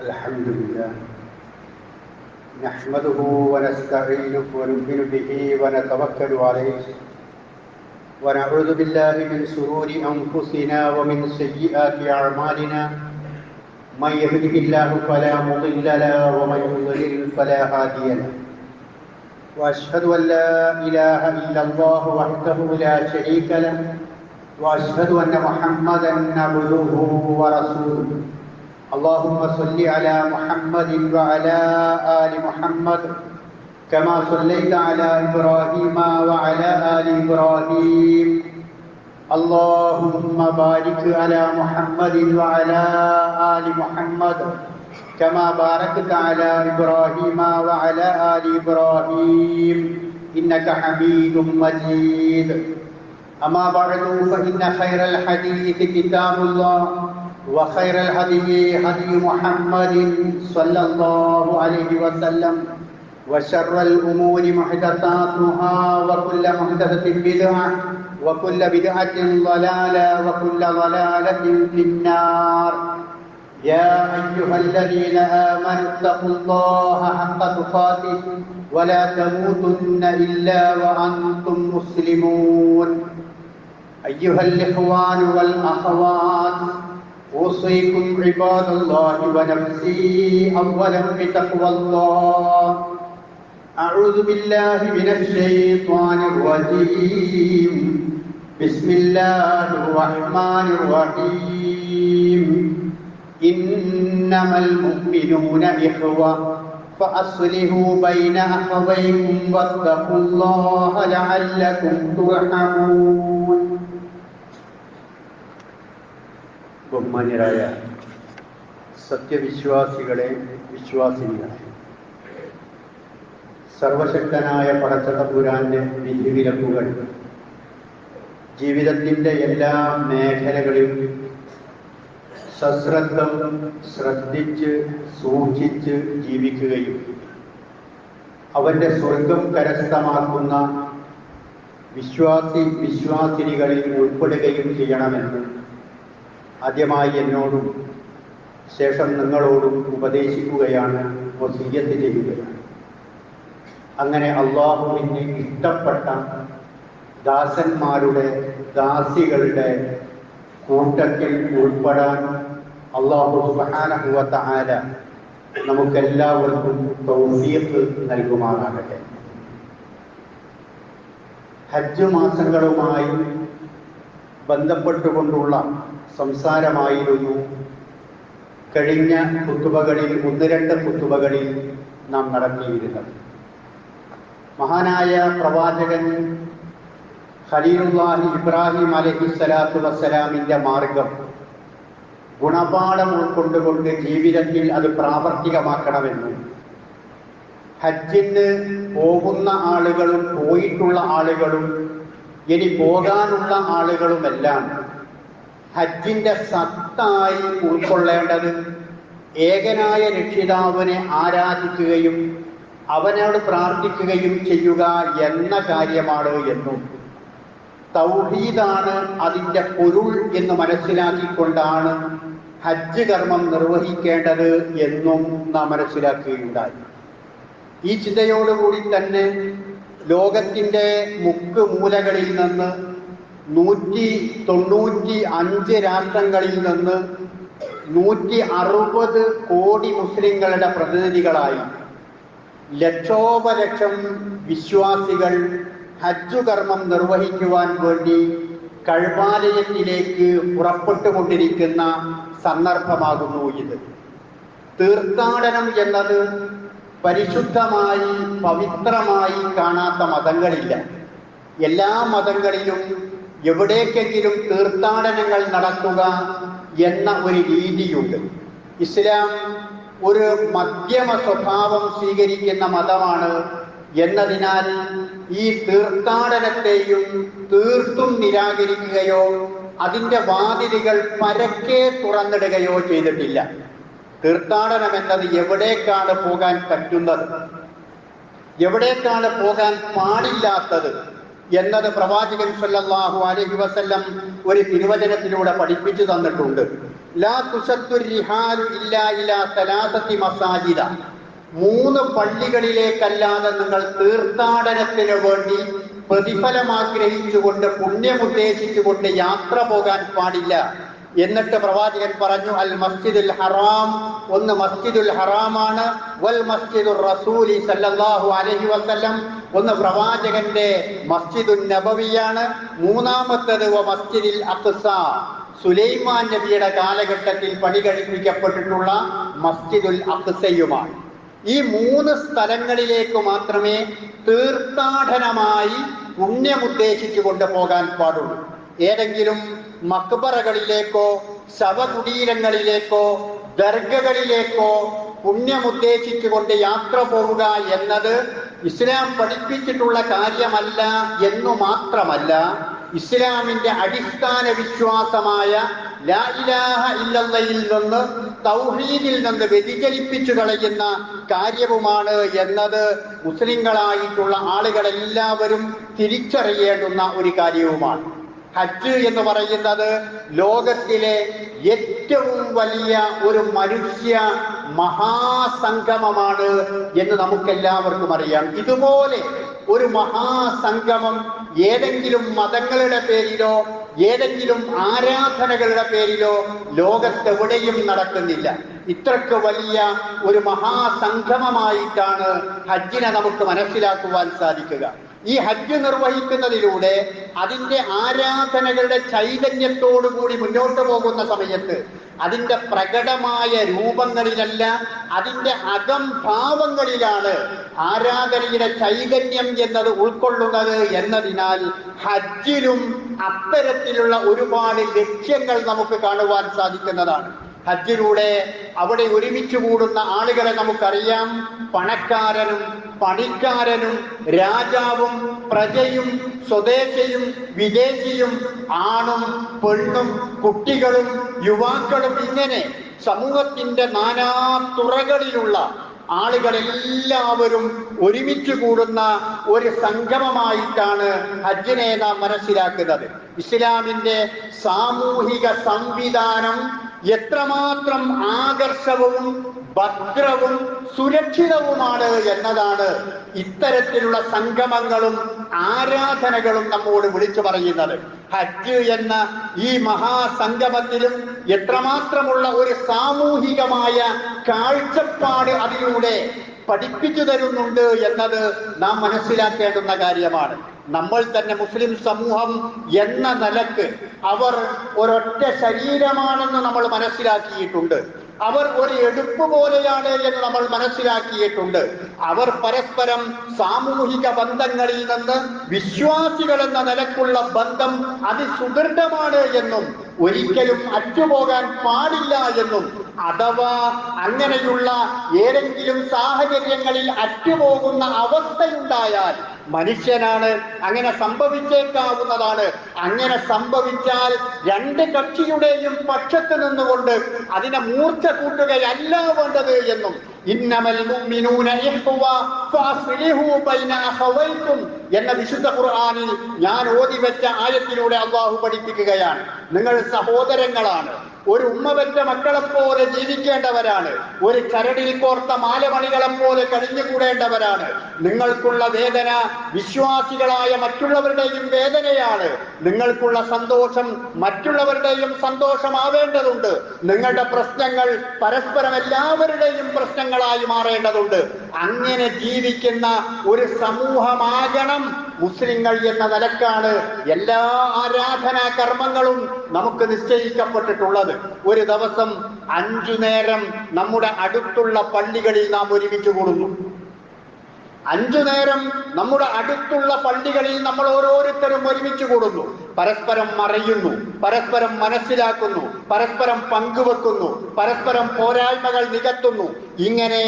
الحمد لله نحمده ونستعينه ونؤمن به ونتوكل عليه ونعوذ بالله من شرور أنفسنا ومن سيئات أعمالنا من يهده الله فلا مضل له ومن يضلل فلا هادي له وأشهد أن لا إله إلا الله وحده لا شريك له وأشهد أن محمدا عبده ورسوله اللهم صل على محمد وعلى آل محمد كما صليت على إبراهيم وعلى آل إبراهيم اللهم بارك على محمد وعلى آل محمد كما باركت على إبراهيم وعلى آل إبراهيم إنك حميد مجيد أما بعد فإن خير الحديث كتاب الله وخير الهدي هدي محمد صلى الله عليه وسلم وشر الأمور محدثاتها وكل محدثة بدعة وكل بدعة ضلالة وكل ضلالة في النار يا أيها الذين آمنوا اتقوا الله حق تقاته ولا تموتن إلا وأنتم مسلمون أيها الإخوان والأخوات أوصيكم عباد الله ونفسي أولا بتقوى الله أعوذ بالله من الشيطان الرجيم بسم الله الرحمن الرحيم إنما المؤمنون إخوة فأصلحوا بين أخويكم واتقوا الله لعلكم ترحمون. ബഹുമാന്യരായ സത്യവിശ്വാസികളെ, വിശ്വാസിനികളെ, സർവശക്തനായ പടച്ചതമ്പുരാന്റെ വിധിവിലക്കുകൾ ജീവിതത്തിൻ്റെ എല്ലാ മേഖലകളിലും സശ്രദ്ധം ശ്രദ്ധിച്ച് സൂക്ഷിച്ച് ജീവിക്കുകയും അവൻ്റെ സ്വർഗം കരസ്ഥമാക്കുന്ന വിശ്വാസിനികളിൽ ഉൾപ്പെടുകയും ചെയ്യണമെന്ന് ആദ്യമായി എന്നോടും ശേഷം നിങ്ങളോടും ഉപദേശിക്കുകയാണ്, വസിയ്യത്ത് ചെയ്യുകയാണ്. അങ്ങനെ അള്ളാഹുവിന് ഇഷ്ടപ്പെട്ട ദാസന്മാരുടെ ദാസികളുടെ കൂട്ടത്തിൽ ഉൾപ്പെടാൻ അല്ലാഹു സുബ്ഹാനഹു വ തആല നമുക്കെല്ലാവർക്കും തൗഫീഖ് നൽകുമാറാകട്ടെ. ഹജ്ജ് മാസങ്ങളുമായി ബന്ധപ്പെട്ടുകൊണ്ടുള്ള സംസാരമായിരുന്നു കഴിഞ്ഞ ഖുതുബകളിൽ, ഒന്ന് രണ്ട് ഖുതുബകളിൽ നാം നടത്തിയിരുന്നത്. മഹാനായ പ്രവാചകൻ ഖലീലുല്ലാഹി ഇബ്രാഹിം അലൈഹിസ്സലാത്തു വസ്സലാമിൻ്റെ മാർഗം ഗുണപാഠം ഉൾക്കൊണ്ടുകൊണ്ട് ജീവിതത്തിൽ അത് പ്രാവർത്തികമാക്കണമെന്നും ഹജ്ജിന് പോകുന്ന ആളുകളും പോയിട്ടുള്ള ആളുകളും ഇനി പോകാനുള്ള ആളുകളുമെല്ലാം ഹജ്ജിൻ്റെ സത്തായി ഉൾക്കൊള്ളേണ്ടത് ഏകനായ രക്ഷിതാവിനെ ആരാധിക്കുകയും അവനോട് പ്രാർത്ഥിക്കുകയും ചെയ്യുക എന്ന കാര്യമാണ് എന്നും തൗഹീദാണ് അതിൻ്റെ പൊരുൾ എന്ന് മനസ്സിലാക്കിക്കൊണ്ടാണ് ഹജ്ജ് കർമ്മം നിർവഹിക്കേണ്ടത് എന്നും നാം മനസ്സിലാക്കുകയുണ്ടായി. ഈ ചിന്തയോടുകൂടി തന്നെ ലോകത്തിൻ്റെ മുക്ക് മൂലകളിൽ നിന്ന് 195 രാഷ്ട്രങ്ങളിൽ നിന്ന് 160 കോടി മുസ്ലിങ്ങളുടെ പ്രതിനിധികളായി ലക്ഷോപലക്ഷം വിശ്വാസികൾ ഹജ്ജ് കർമ്മം നിർവഹിക്കുവാൻ വേണ്ടി കഅബാലയത്തിലേക്ക് പുറപ്പെട്ടുകൊണ്ടിരിക്കുന്ന സന്ദർഭമാകുന്നു ഇത്. തീർത്ഥാടനം എന്നത് പരിശുദ്ധമായി പവിത്രമായി കാണാത്ത മതങ്ങളില്ല. എല്ലാ മതങ്ങളിലും എവിടേക്കെങ്കിലും തീർത്ഥാടനങ്ങൾ നടത്തുക എന്ന ഒരു രീതിയുണ്ട്. ഇസ്ലാം ഒരു മധ്യമ സ്വഭാവം സ്വീകരിക്കുന്ന മതമാണ് എന്നതിനാൽ ഈ തീർത്ഥാടനത്തെയും തീർത്തും നിരാകരിക്കുകയോ അതിൻ്റെ വാതിലുകൾ പരക്കെ തുറന്നിടുകയോ ചെയ്തിട്ടില്ല. തീർത്ഥാടനം എന്നത് എവിടേക്കാണ് പോകാൻ പറ്റുന്നത്, എവിടേക്കാണ് പോകാൻ പാടില്ലാത്തത് എന്നത് പ്രവാചകൻ സല്ലല്ലാഹു അലൈഹി വസല്ലം ഒരു തിരുവചനത്തിലൂടെ പഠിപ്പിച്ചു തന്നിട്ടുണ്ട്. ലാ തുശദ്ദു റിഹാലു ഇല്ലാ ഇലാ സലാസത്തി മസാജിദ, 3 പള്ളികളിലേക്കല്ലാതെ നിങ്ങൾ തീർത്ഥാടനത്തിന് വേണ്ടി പ്രതിഫലം ആഗ്രഹിച്ചുകൊണ്ട് പുണ്യമുദ്ദേശിച്ചുകൊണ്ട് യാത്ര പോകാൻ പാടില്ല. എന്നിട്ട് പ്രവാചകൻ പറഞ്ഞു, അൽ മസ്ജിദുൽ ഹറാം, ഒന്ന് മസ്ജിദുൽ ഹറാമാണ്, വൽ മസ്ജിദുർ റസൂലി സല്ലല്ലാഹു അലൈഹി വസല്ലം, ഒന്ന് പ്രവാചകന്റെ മസ്ജിദുൻ നബവിയാണ്, മൂന്നാമത്തേത് വ മസ്ജിദുൽ അഖ്സ, സുലൈമാൻ നബിയുടെ കാലഘട്ടത്തിൽ പണി കഴിപ്പിക്കപ്പെട്ടിട്ടുള്ള മസ്ജിദുൽ അഖ്സയുമാണ്. ഈ 3 സ്ഥലങ്ങളിലേക്ക് മാത്രമേ തീർത്ഥാടനമായി പുണ്യമുദ്ദേശിച്ചുകൊണ്ട് പോകാൻ പാടുള്ളൂ. ഏതെങ്കിലും മക്ബറകളിലേക്കോ ശവകുടീരങ്ങളിലേക്കോ ദർഗകളിലേക്കോ പുണ്യമുദ്ദേശിച്ചുകൊണ്ട് യാത്ര പോവുക എന്നത് ഇസ്ലാം പഠിപ്പിച്ചിട്ടുള്ള കാര്യമല്ല എന്നു മാത്രമല്ല, ഇസ്ലാമിന്റെ അടിസ്ഥാന വിശ്വാസമായ ലാ ഇലാഹ ഇല്ലല്ലയിൽ നിന്ന് തൗഹീദിൽ നിന്ന് വ്യതിചലിപ്പിച്ചു കളയുന്ന കാര്യവുമാണ് എന്നത് മുസ്ലിങ്ങളായിട്ടുള്ള ആളുകളെല്ലാവരും തിരിച്ചറിയേണ്ടുന്ന ഒരു കാര്യവുമാണ്. ഹജ്ജ് എന്ന് പറയുന്നത് ലോകത്തിലെ ഏറ്റവും വലിയ ഒരു മനുഷ്യ മഹാസംഗമമാണ് എന്ന് നമുക്കെല്ലാവർക്കും അറിയാം. ഇതുപോലെ ഒരു മഹാസംഗമം ഏതെങ്കിലും മതങ്ങളുടെ പേരിലോ ഏതെങ്കിലും ആരാധനകളുടെ പേരിലോ ലോകത്തെവിടെയും നടക്കുന്നില്ല. ഇത്രക്ക് വലിയ ഒരു മഹാസംഗമമായിട്ടാണ് ഹജ്ജിനെ നമുക്ക് മനസ്സിലാക്കുവാൻ സാധിക്കുക. ഈ ഹജ്ജ് നിർവഹിക്കുന്നതിലൂടെ അതിൻ്റെ ആരാധനകളുടെ ചൈതന്യത്തോടുകൂടി മുന്നോട്ട് പോകുന്ന സമയത്ത് അതിൻ്റെ പ്രകടമായ രൂപങ്ങളിലല്ല, അതിൻ്റെ അകംഭാവങ്ങളിലാണ് ആരാധനയുടെ ചൈതന്യം എന്നത് ഉൾക്കൊള്ളുന്നത് എന്നതിനാൽ ഹജ്ജിലും അത്തരത്തിലുള്ള ഒരുപാട് ലക്ഷ്യങ്ങൾ നമുക്ക് കാണുവാൻ സാധിക്കുന്നതാണ്. ഹജ്ജിലൂടെ അവിടെ ഒരുമിച്ച് കൂടുന്ന ആളുകളെ നമുക്കറിയാം. പണക്കാരനും പണിക്കാരനും രാജാവും പ്രജയും സ്വദേശിയും വിദേശിയും ആണും പെണ്ണും കുട്ടികളും യുവാക്കളും ഇങ്ങനെ സമൂഹത്തിന്റെ നാനാതുറകളിലുള്ള ആളുകളെല്ലാവരും ഒരുമിച്ച് കൂടുന്ന ഒരു സംഗമമായിട്ടാണ് ഹജ്ജിനെ നാം മനസ്സിലാക്കുന്നത്. ഇസ്ലാമിന്റെ സാമൂഹിക സംവിധാനം എത്രമാത്രം ആകർഷകവും ഭദ്രവും സുരക്ഷിതവുമാണ് എന്നതാണ് ഇത്തരത്തിലുള്ള സംഗമങ്ങളും ആരാധനകളും നമ്മോട് വിളിച്ചു പറയുന്നത്. ഹജ്ജ് എന്ന ഈ മഹാസംഗമത്തിലും എത്രമാത്രമുള്ള ഒരു സാമൂഹികമായ കാഴ്ചപ്പാട് അതിലൂടെ പഠിപ്പിച്ചു തരുന്നുണ്ട് എന്നത് നാം മനസ്സിലാക്കേണ്ടുന്ന കാര്യമാണ്. നമ്മൾ തന്നെ മുസ്ലിം സമൂഹം എന്ന നിലക്ക് അവർ ഒരൊറ്റ ശരീരമാണെന്ന് നമ്മൾ മനസ്സിലാക്കിയിട്ടുണ്ട്. അവർ ഒരു എടുപ്പ് പോലെയാണ് എന്ന് നമ്മൾ മനസ്സിലാക്കിയിട്ടുണ്ട്. അവർ പരസ്പരം സാമൂഹിക ബന്ധങ്ങളിൽ നിന്ന് വിശ്വാസികൾ എന്ന നിലക്കുള്ള ബന്ധം അതിസുദൃഢമാണ് എന്നും ഒരിക്കലും അറ്റുപോകാൻ പാടില്ല എന്നും, അഥവാ അങ്ങനെയുള്ള ഏതെങ്കിലും സാഹചര്യങ്ങളിൽ അറ്റുപോകുന്ന അവസ്ഥയുണ്ടായാൽ മനുഷ്യനാണ്, അങ്ങനെ സംഭവിച്ചേക്കാവുന്നതാണ്. അങ്ങനെ സംഭവിച്ചാൽ 2 കക്ഷിയുടെയും പക്ഷത്ത് നിന്നുകൊണ്ട് അതിനെ മൂർച്ച കൂട്ടുകയല്ല വേണ്ടത് എന്നും, ഇന്നമൽ മുഅ്മിനൂന ഇഖ്വ ഫഅസ്ലിഹു ബൈന അഖവൈകും എന്ന വിശുദ്ധ ഖുർആനിൽ ഞാൻ ഓതിവെച്ച ആയത്തിലൂടെ അല്ലാഹു പഠിപ്പിക്കുകയാണ്. നിങ്ങൾ സഹോദരങ്ങളാണ്, ഒരു ഉമ്മ പെറ്റ മക്കളെപ്പോലെ ജീവിക്കേണ്ടവരാണ്, ഒരു ചരടിൽ കോർത്ത മാലമണികളെപ്പോലെ കഴിഞ്ഞുകൂടേണ്ടവരാണ്. നിങ്ങൾക്കുള്ള വേദന വിശ്വാസികളായ മറ്റുള്ളവരുടെയും വേദനയാണ്. നിങ്ങൾക്കുള്ള സന്തോഷം മറ്റുള്ളവരുടെയും സന്തോഷമാവേണ്ടതുണ്ട്. നിങ്ങളുടെ പ്രശ്നങ്ങൾ പരസ്പരം എല്ലാവരുടെയും പ്രശ്നങ്ങളായി മാറേണ്ടതുണ്ട്. അങ്ങനെ ജീവിക്കുന്ന ഒരു സമൂഹമാകണം മുസ്ലിങ്ങൾ എന്ന നിലക്കാണ് എല്ലാ ആരാധനാ കർമ്മങ്ങളും നമുക്ക് നിശ്ചയിക്കപ്പെട്ടിട്ടുള്ളത്. ഒരു ദിവസം 5 നേരം നമ്മുടെ അടുത്തുള്ള പള്ളികളിൽ നാം ഒരുമിച്ച് കൂടുന്നു. 5 നേരം നമ്മുടെ അടുത്തുള്ള പള്ളികളിൽ നമ്മൾ ഓരോരുത്തരും ഒരുമിച്ച് കൂടുന്നു. പരസ്പരം മറയുന്നു, പരസ്പരം മനസ്സിലാക്കുന്നു, പരസ്പരം പങ്കുവെക്കുന്നു, പരസ്പരം പോരായ്മകൾ നികത്തുന്നു. ഇങ്ങനെ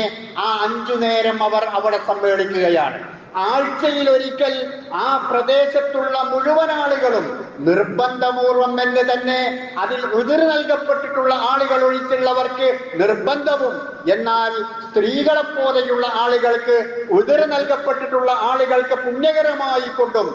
ആ 5 നേരം അവർ അവിടെ സമ്മേളിക്കുകയാണ്. ആഴ്ചയിൽ ഒരിക്കൽ ആ പ്രദേശത്തുള്ള മുഴുവൻ ആളുകളും നിർബന്ധപൂർവം എന്ന് തന്നെ അതിൽ ഉതിര് നൽകപ്പെട്ടിട്ടുള്ള ആളുകൾ ഒഴിച്ചുള്ളവർക്ക് നിർബന്ധവും, എന്നാൽ സ്ത്രീകളെ പോലെയുള്ള ആളുകൾക്ക് ഉതിര് നൽകപ്പെട്ടിട്ടുള്ള ആളുകൾക്ക് പുണ്യകരമായി കൊണ്ടും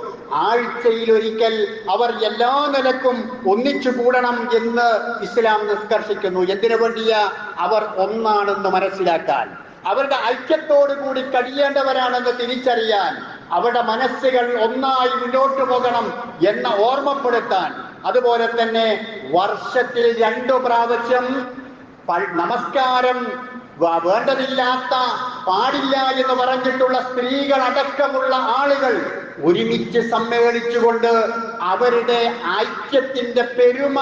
ആഴ്ചയിലൊരിക്കൽ അവർ എല്ലാ നിലക്കും ഒന്നിച്ചു കൂടണം എന്ന് ഇസ്ലാം നിഷ്കർഷിക്കുന്നു. എന്തിനു വേണ്ടിയാ? അവർ ഒന്നാണെന്ന് മനസ്സിലാക്കാൻ, അവരുടെ ഐക്യത്തോടു കൂടി കഴിയേണ്ടവരാണെന്ന് തിരിച്ചറിയാൻ, അവരുടെ മനസ്സുകൾ ഒന്നായി മുന്നോട്ട് പോകണം എന്ന് ഓർമ്മപ്പെടുത്താൻ. അതുപോലെ തന്നെ വർഷത്തിൽ 2 പ്രാവശ്യം നമസ്കാരം വേണ്ടതില്ലാത്ത, പാടില്ല എന്ന് പറഞ്ഞിട്ടുള്ള സ്ത്രീകൾ അടക്കമുള്ള ആളുകൾ ഒരുമിച്ച് സമ്മേളിച്ചുകൊണ്ട് അവരുടെ ഐക്യത്തിന്റെ പെരുമ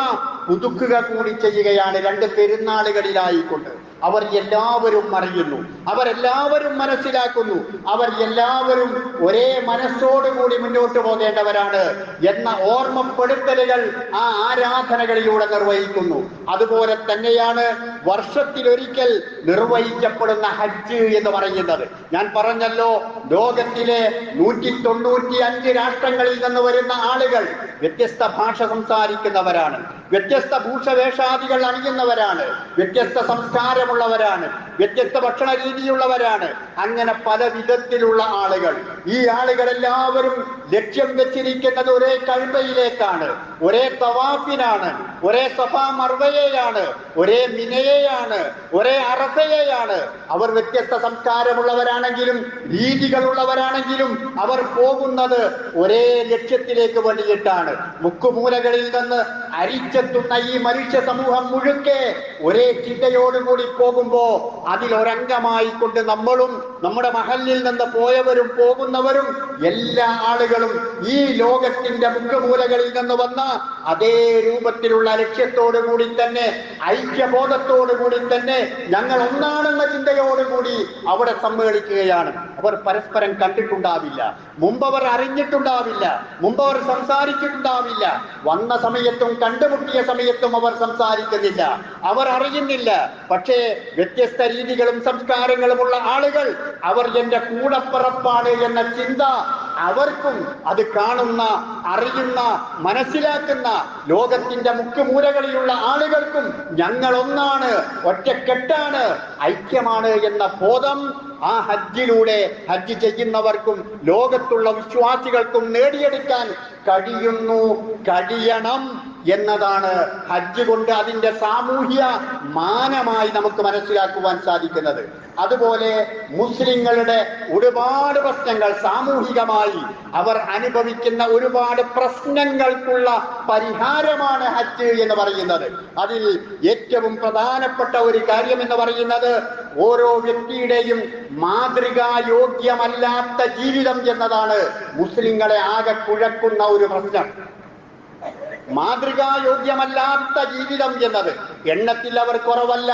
പുതുക്കുക കൂടി ചെയ്യുകയാണ് 2 പെരുന്നാളുകളിലായിക്കൊണ്ട്. അവർ എല്ലാവരും അറിയുന്നു, അവരെല്ലാവരും മനസ്സിലാക്കുന്നു, അവർ എല്ലാവരും ഒരേ മനസ്സോടുകൂടി മുന്നോട്ട് പോകേണ്ടവരാണ് എന്ന ഓർമ്മപ്പെടുത്തലുകൾ ആ ആരാധനകളിലൂടെ നിർവഹിക്കുന്നു. അതുപോലെ തന്നെയാണ് വർഷത്തിലൊരിക്കൽ നിർവഹിക്കപ്പെടുന്ന ഹജ്ജ് എന്ന് പറയുന്നത്. ഞാൻ പറഞ്ഞല്ലോ, ലോകത്തിലെ 195 രാഷ്ട്രങ്ങളിൽ നിന്ന് വരുന്ന ആളുകൾ വ്യത്യസ്ത ഭാഷ സംസാരിക്കുന്നവരാണ്, വ്യത്യസ്ത ഭൂഷവേഷാദികൾ അണിയുന്നവരാണ്, വ്യത്യസ്ത സംസ്കാരമുള്ളവരാണ്, വ്യത്യസ്ത ഭക്ഷണ രീതിയുള്ളവരാണ്. അങ്ങനെ പല വിധത്തിലുള്ള ആളുകൾ. ഈ ആളുകളെല്ലാവരും ലക്ഷ്യം വെച്ചിരിക്കുന്നത് ഒരേ കഅബയിലേക്കാണ്, ഒരേ തവാഫിനാണ്, ഒരേ സഫാ മർവയെയാണ്, ഒരേ മിനയെയാണ്, ഒരേ അറഫയെയാണ്. അവർ വ്യത്യസ്ത സംസ്കാരമുള്ളവരാണെങ്കിലും രീതികളുള്ളവരാണെങ്കിലും അവർ പോകുന്നത് ഒരേ ലക്ഷ്യത്തിലേക്ക് വേണ്ടിയിട്ടാണ്. മുക്കുമൂലകളിൽ നിന്ന് അരിച്ചെത്തുന്ന ഈ മനുഷ്യ സമൂഹം മുഴുക്കെ ഒരേ ചിന്തയോടുകൂടി പോകുമ്പോ അതിലൊരംഗമായി കൊണ്ട് നമ്മളും നമ്മുടെ മഹല്ലിൽ നിന്ന് പോയവരും പോകുന്നവരും എല്ലാ ആളുകളും ഈ ലോകത്തിന്റെ മുക്കുമൂലകളിൽ നിന്ന് വന്ന അതേ രൂപത്തിലുള്ള ലക്ഷ്യത്തോടു കൂടി തന്നെ, ഐക്യബോധത്തോടു കൂടി തന്നെ ഞങ്ങൾ ഒന്നാണെന്ന ചിന്തയോടുകൂടി അവിടെ സമ്മേളിക്കുകയാണ്. അവർ പരസ്പരം കണ്ടിട്ടുണ്ടാവില്ല, മുമ്പവർ അറിഞ്ഞിട്ടുണ്ടാവില്ല, മുമ്പവർ സംസാരിച്ചിട്ടുണ്ടാവില്ല. വന്ന സമയത്തും കണ്ടുമുട്ടിയ സമയത്തും അവർ സംസാരിക്കുന്നില്ല, അവർ അറിയുന്നില്ല. പക്ഷേ വ്യത്യസ്ത രീതികളും സംസ്കാരങ്ങളുമുള്ള ആളുകൾ അവർ എന്റെ കൂടപ്പിറപ്പാണ് എന്ന ചിന്ത അവർക്കും, അത് കാണുന്ന, അറിയുന്ന, മനസ്സിലാക്കുന്ന ലോകത്തിന്റെ മുക്കുമൂലകളിലുള്ള ആളുകൾക്കും ഞങ്ങൾ ഒന്നാണ്, ഒറ്റക്കെട്ടാണ്, ഐക്യമാണ് എന്ന ബോധം ആ ഹജ്ജിലൂടെ, ഹജ്ജ് ചെയ്യുന്നവർക്കും ലോകത്തുള്ള വിശ്വാസികൾക്കും നേടിയെടുക്കാൻ കഴിയുന്നു, കഴിയണം എന്നതാണ് ഹജ്ജ് കൊണ്ട് അതിന്റെ സാമൂഹ്യ മാനമായി നമുക്ക് മനസ്സിലാക്കുവാൻ സാധിക്കുന്നത്. അതുപോലെ മുസ്ലിങ്ങളുടെ ഒരുപാട് പ്രശ്നങ്ങൾ, സാമൂഹികമായി അവർ അനുഭവിക്കുന്ന ഒരുപാട് പ്രശ്നങ്ങൾക്കുള്ള പരിഹാരമാണ് ഹജ്ജ് എന്ന് പറയുന്നത്. അതിൽ ഏറ്റവും പ്രധാനപ്പെട്ട ഒരു കാര്യം എന്ന് പറയുന്നത് ഓരോ വ്യക്തിയുടെയും മാതൃകായോഗ്യമല്ലാത്ത ജീവിതം എന്നതാണ് മുസ്ലിങ്ങളെ ആകെ കുഴക്കുന്ന ഒരു പ്രശ്നം. മാതൃകായോഗ്യമല്ലാത്ത ജീവിതം എന്നത് എണ്ണത്തിൽ അവർ കുറവല്ല,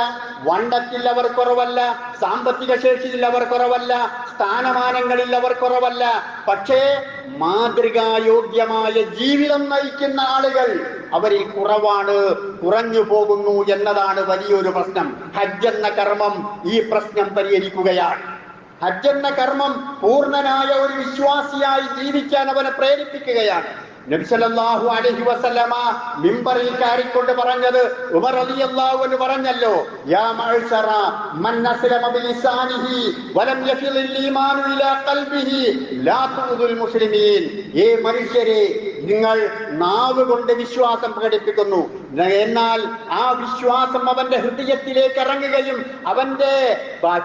വണ്ണത്തിൽ അവർ കുറവല്ല, സാമ്പത്തിക ശേഷിയിൽ അവർ കുറവല്ല, സ്ഥാനമാനങ്ങളിൽ അവർ കുറവല്ല. പക്ഷേ മാതൃകായോഗ്യമായ ജീവിതം നയിക്കുന്ന ആളുകൾ അവരിൽ കുറവാണ്, കുറഞ്ഞു പോകുന്നു എന്നതാണ് വലിയൊരു പ്രശ്നം. ഹജ്ജ് എന്ന കർമ്മം ഈ പ്രശ്നം പരിഹരിക്കുകയാണ്. ഹജ്ജ് എന്ന കർമ്മം പൂർണ്ണനായ ഒരു വിശ്വാസിയായി ജീവിക്കാൻ അവനെ പ്രേരിപ്പിക്കുകയാണ്. നബി സല്ലല്ലാഹു അലൈഹി വസല്ലമ മിമ്പറിൽ കയറിക്കൊണ്ട് പറഞ്ഞത്, ഉമർ റളിയല്ലാഹു അൻഹു പറഞ്ഞല്ലോ, യാ മഅ്ശറ മൻ അസ്ലമ ബിലിസാനിഹി വലം യഫിൽ ഈമാനു ഇലാ ഖൽബിഹി ലാ തുദുൽ മുസ്ലിമീൻ. ഏ മനുഷ്യരെ, നിങ്ങൾ നാവ് കൊണ്ട് വിശ്വാസം പ്രകടിപ്പിക്കുന്നു, എന്നാൽ ആ വിശ്വാസം അവന്റെ ഹൃദയത്തിലേക്ക് ഇറങ്ങുകയും അവന്റെ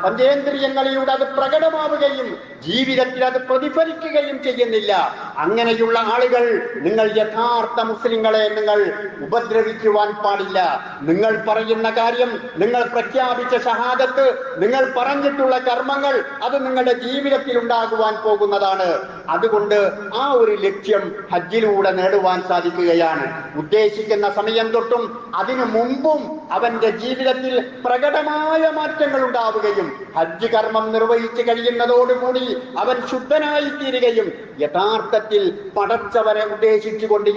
പഞ്ചേന്ദ്രിയങ്ങളിലൂടെ അത് പ്രകടമാവുകയും ജീവിതത്തിൽ അത് പ്രതിഫലിക്കുകയും ചെയ്യുന്നില്ല. അങ്ങനെയുള്ള ആളുകൾ, നിങ്ങൾ യഥാർത്ഥ മുസ്ലിങ്ങളെ നിങ്ങൾ ഉപദ്രവിക്കുവാൻ പാടില്ല. നിങ്ങൾ പറയുന്ന കാര്യം, നിങ്ങൾ പ്രഖ്യാപിച്ച ഷഹാദത്ത്, നിങ്ങൾ പറഞ്ഞിട്ടുള്ള കർമ്മങ്ങൾ, അത് നിങ്ങളുടെ ജീവിതത്തിൽ ഉണ്ടാകുവാൻ പോകുന്നതാണ്. അതുകൊണ്ട് ആ ഒരു ലക്ഷ്യം ഹജ്ജിലൂടെ നേടുവാൻ സാധിക്കുകയാണ്. ഉദ്ദേശിക്കുന്ന സമയം തൊട്ടും അതിനു മുമ്പും അവന്റെ ജീവിതത്തിൽ പ്രകടമായ മാറ്റങ്ങൾ ഉണ്ടാവുകയും ഹജ്ജ് കർമ്മം നിർവഹിച്ചു കഴിയുന്നതോടുകൂടി അവൻ ശുദ്ധനായി തീരുകയും യഥാർത്ഥത്തിൽ പടച്ചവനെ ഉദ്ദേശിച്ചുകൊണ്ട്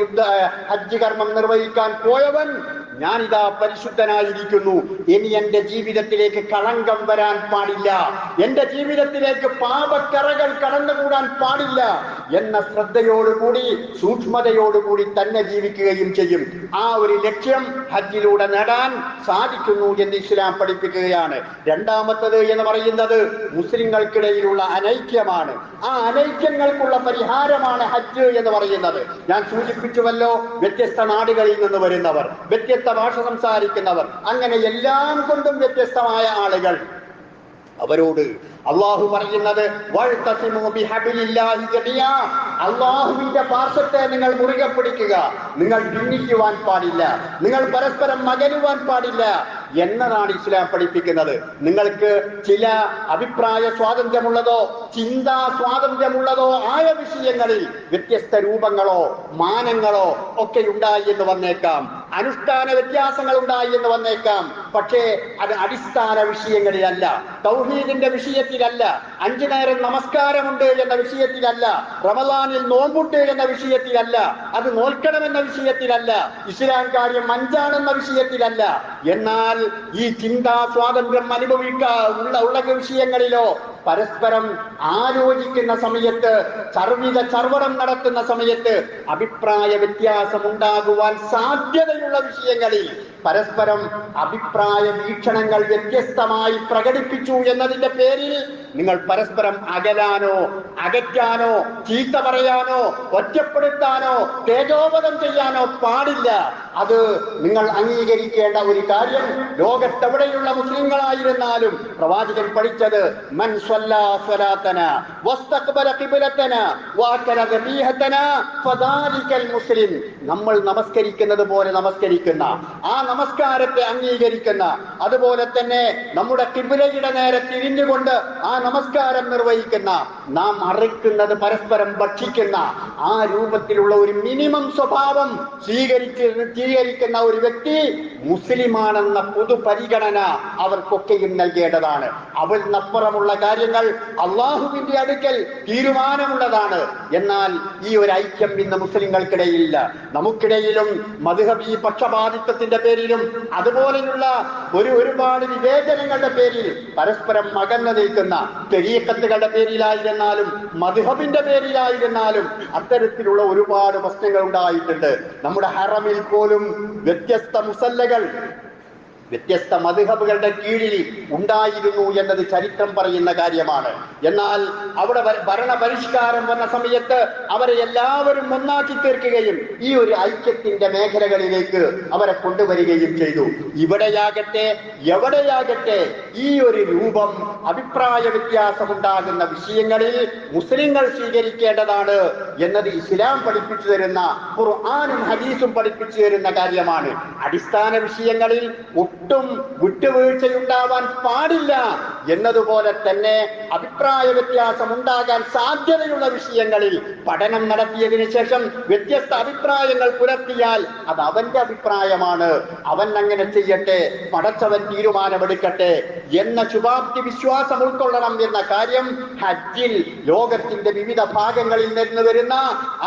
ഹജ്ജ് കർമ്മം നിർവഹിക്കാൻ പോയവൻ ഞാനിതാ പരിശുദ്ധനായിരിക്കുന്നു, ഇനി എന്റെ ജീവിതത്തിലേക്ക് കളങ്കം വരാൻ പാടില്ല, എന്റെ ജീവിതത്തിലേക്ക് പാപക്കറകൾ കടന്നുകൂടാൻ പാടില്ല എന്ന ശ്രദ്ധയോടുകൂടി സൂക്ഷ്മതയോടുകൂടി തന്നെ ജീവിക്കുകയും ചെയ്യും. ആ ഒരു ലക്ഷ്യം ഹജ്ജിലൂടെ നേടാൻ സാധിക്കുന്നു എന്ന് ഇസ്ലാം പഠിപ്പിക്കുകയാണ്. രണ്ടാമത്തത് എന്ന് പറയുന്നത് മുസ്ലിങ്ങൾക്കിടയിലുള്ള അനൈക്യമാണ്. ആ അനൈക്യങ്ങൾക്കുള്ള പരിഹാരമാണ് ഹജ്ജ് എന്ന് പറയുന്നത്. ഞാൻ സൂചിപ്പിച്ചുവല്ലോ, വ്യത്യസ്ത നാടുകളിൽ നിന്ന് വരുന്നവർ, വ്യത്യസ്ത ഭാഷ സംസാരിക്കുന്നവർ, അങ്ങനെ എല്ലാം കൊണ്ടും വ്യത്യസ്തമായ ആളുകൾ, അവരോട് അള്ളാഹു പറയുന്നത് അള്ളാഹുവിന്റെ പാർശ്വത്തെ നിങ്ങൾ മുറുകെ പിടിക്കുക, നിങ്ങൾ ഭിന്നിക്കുവാൻ പാടില്ല, നിങ്ങൾ പരസ്പരം മകനുവാൻ പാടില്ല എന്നതാണ് ഇസ്ലാം പഠിപ്പിക്കുന്നത്. നിങ്ങൾക്ക് ചില അഭിപ്രായ സ്വാതന്ത്ര്യമുള്ളതോ ചിന്താ സ്വാതന്ത്ര്യമുള്ളതോ ആയ വിഷയങ്ങളിൽ വ്യത്യസ്ത രൂപങ്ങളോ മാനങ്ങളോ ഒക്കെ ഉണ്ടായി എന്ന് വന്നേക്കാം, അനുഷ്ഠാന വ്യത്യാസങ്ങൾ ഉണ്ടായി എന്ന് വന്നേക്കാം. പക്ഷേ അത് അടിസ്ഥാന വിഷയങ്ങളിലല്ല, തൗഹീദിന്റെ വിഷയത്തിലല്ല, 5 നേരം നമസ്കാരമുണ്ട് എന്ന വിഷയത്തിലല്ല, റമളാനിൽ നോമ്പുണ്ട് എന്ന വിഷയത്തിലല്ല, അത് നോൽക്കണമെന്ന വിഷയത്തിലല്ല, ഇസ്ലാം കാര്യം 5 എന്ന വിഷയത്തിലല്ല. എന്നാൽ ഈ ചിന്താ സ്വാതന്ത്ര്യം ഉള്ള വിഷയങ്ങളിലോ പരസ്പരം ആലോചിക്കുന്ന സമയത്ത്, ചർവണം നടത്തുന്ന സമയത്ത് അഭിപ്രായ വ്യത്യാസം ഉണ്ടാകുവാൻ സാധ്യതയുള്ള വിഷയങ്ങളിൽ പരസ്പരം അഭിപ്രായ വീക്ഷണങ്ങൾ വ്യത്യസ്തമായി പ്രകടിപ്പിച്ചു എന്നതിന്റെ പേരിൽ നിങ്ങൾ പരസ്പരം അകലാനോ അകറ്റാനോ ചീത്ത പറയാനോ ഒറ്റപ്പെടുത്താനോ തേജോവധം ചെയ്യാനോ പാടില്ല. അത് നിങ്ങൾ അംഗീകരിക്കേണ്ട ഒരു കാര്യം. ലോകത്തെവിടെയുള്ള മുസ്ലിങ്ങളായിരുന്നാലും പ്രവാചകൻ പഠിച്ചത് മൻ സ്വല്ലാ സ്വലാത്തന വസ്തഖ്ബല ഖിബ്ലതന വഅകല ദബീഹതന ഫദാലികൽ മുസ്ലിം. നമ്മൾ നമസ്കരിക്കുന്നത് പോലെ നമസ്കരിക്കുന്ന, ആ നമസ്കാരത്തെ അംഗീകരിക്കുന്ന, അതുപോലെ തന്നെ നമ്മുടെ ഖിബ്ലയുടെ നേരെ തിരിഞ്ഞുകൊണ്ട് ആ നമസ്കാരം നിർവഹിക്കുന്ന, നാം അറുക്കുന്നത് പരസ്പരം ഭക്ഷിക്കുന്ന ആ രൂപത്തിലുള്ള ഒരു മിനിമം സ്വഭാവം സ്വീകരിക്കുന്ന ഒരു വ്യക്തി മുസ്ലിമാണെന്ന പൊതു പരിഗണന അവർക്കൊക്കെയും നൽകേണ്ടതാണ്. അവരിനപ്പുറമുള്ള കാര്യങ്ങൾ അള്ളാഹുവിന്റെ അടുക്കൽ തീരുമാനമുള്ളതാണ്. എന്നാൽ ഈ ഒരു ഐക്യം ഇന്ന് മുസ്ലിങ്ങൾക്കിടയിലില്ല. നമുക്കിടയിലും മദ്ഹബി പക്ഷപാതിത്വത്തിന്റെ പേരിലും അതുപോലെയുള്ള ഒരുപാട് വിവേചനങ്ങളുടെ പേരിൽ പരസ്പരം അകന്നു നിൽക്കുന്ന, തരീഖത്തുകളുടെ പേരിലായിരുന്നാലും മദ്ഹബിന്റെ പേരിലായിരുന്നാലും അത്തരത്തിലുള്ള ഒരുപാട് പ്രശ്നങ്ങൾ ഉണ്ടായിട്ടുണ്ട്. നമ്മുടെ ഹറമിൽ പോലും വ്യത്യസ്ത മുസല്ലകൾ വ്യത്യസ്ത മദ്ഹബുകളുടെ കീഴിൽ ഉണ്ടായിരുന്നു എന്നത് ചരിത്രം പറയുന്ന കാര്യമാണ്. എന്നാൽ അവിടെ ഭരണ പരിഷ്കാരം വന്ന സമയത്ത് അവരെ എല്ലാവരും ഒന്നാക്കി തീർക്കുകയും ഈ ഒരു ഐക്യത്തിന്റെ മേഖലകളിലേക്ക് അവരെ കൊണ്ടുവരികയും ചെയ്തു. ഇവിടെയാകട്ടെ എവിടെയാകട്ടെ ഈ ഒരു രൂപം അഭിപ്രായ വ്യത്യാസമുണ്ടാകുന്ന വിഷയങ്ങളിൽ മുസ്ലിങ്ങൾ സ്വീകരിക്കേണ്ടതാണ് എന്നത് ഇസ്ലാം പഠിപ്പിച്ചു തരുന്ന, ഖുർആനും ഹദീസും പഠിപ്പിച്ചു തരുന്ന കാര്യമാണ്. അടിസ്ഥാന വിഷയങ്ങളിൽ ഒട്ടും വിട്ടുവീഴ്ചയുണ്ടാവാൻ പാടില്ല എന്നതുപോലെ തന്നെ അഭിപ്രായ വ്യത്യാസം ഉണ്ടാകാൻ സാധ്യതയുള്ള വിഷയങ്ങളിൽ പഠനം നടത്തിയതിനു ശേഷം വ്യത്യസ്ത അഭിപ്രായങ്ങൾ പുലർത്തിയാൽ അത് അവന്റെ അഭിപ്രായമാണ്, അവൻ അങ്ങനെ ചെയ്യട്ടെ, പടച്ചവൻ തീരുമാനമെടുക്കട്ടെ എന്ന ശുഭാപ്തി വിശ്വാസം ഉൾക്കൊള്ളണം എന്ന കാര്യം ഹജ്ജിൽ ലോകത്തിന്റെ വിവിധ ഭാഗങ്ങളിൽ നിന്ന് വരുന്ന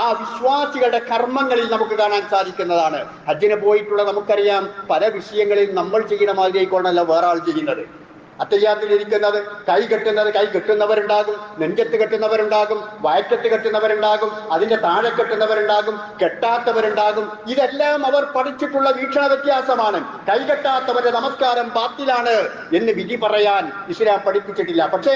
ആ വിശ്വാസികളുടെ കർമ്മങ്ങളിൽ നമുക്ക് കാണാൻ സാധിക്കുന്നതാണ്. ഹജ്ജിന് പോയിട്ടുള്ള നമുക്കറിയാം, പല വിഷയങ്ങളിൽ നമ്മൾ ചെയ്യുന്ന മാതിരിയായിക്കൊണ്ടല്ല വേറെ ആൾ ചെയ്യുന്നത്. അത്തയ്യാത്തിലിരിക്കുന്നത് കൈ കെട്ടുന്നവരുണ്ടാകും, നെഞ്ചത്ത് കെട്ടുന്നവരുണ്ടാകും, വയറ്റത്ത് കെട്ടുന്നവരുണ്ടാകും, അതിന്റെ താഴെ കെട്ടുന്നവരുണ്ടാകും, കെട്ടാത്തവരുണ്ടാകും. ഇതെല്ലാം അവർ പഠിച്ചിട്ടുള്ള വീക്ഷണ വ്യത്യാസമാണ്. കൈ കെട്ടാത്തവരുടെ നമസ്കാരം ബാത്തിലാണ് എന്ന് വിധി പറയാൻ ഇസ്ലാം പഠിപ്പിച്ചിട്ടില്ല. പക്ഷേ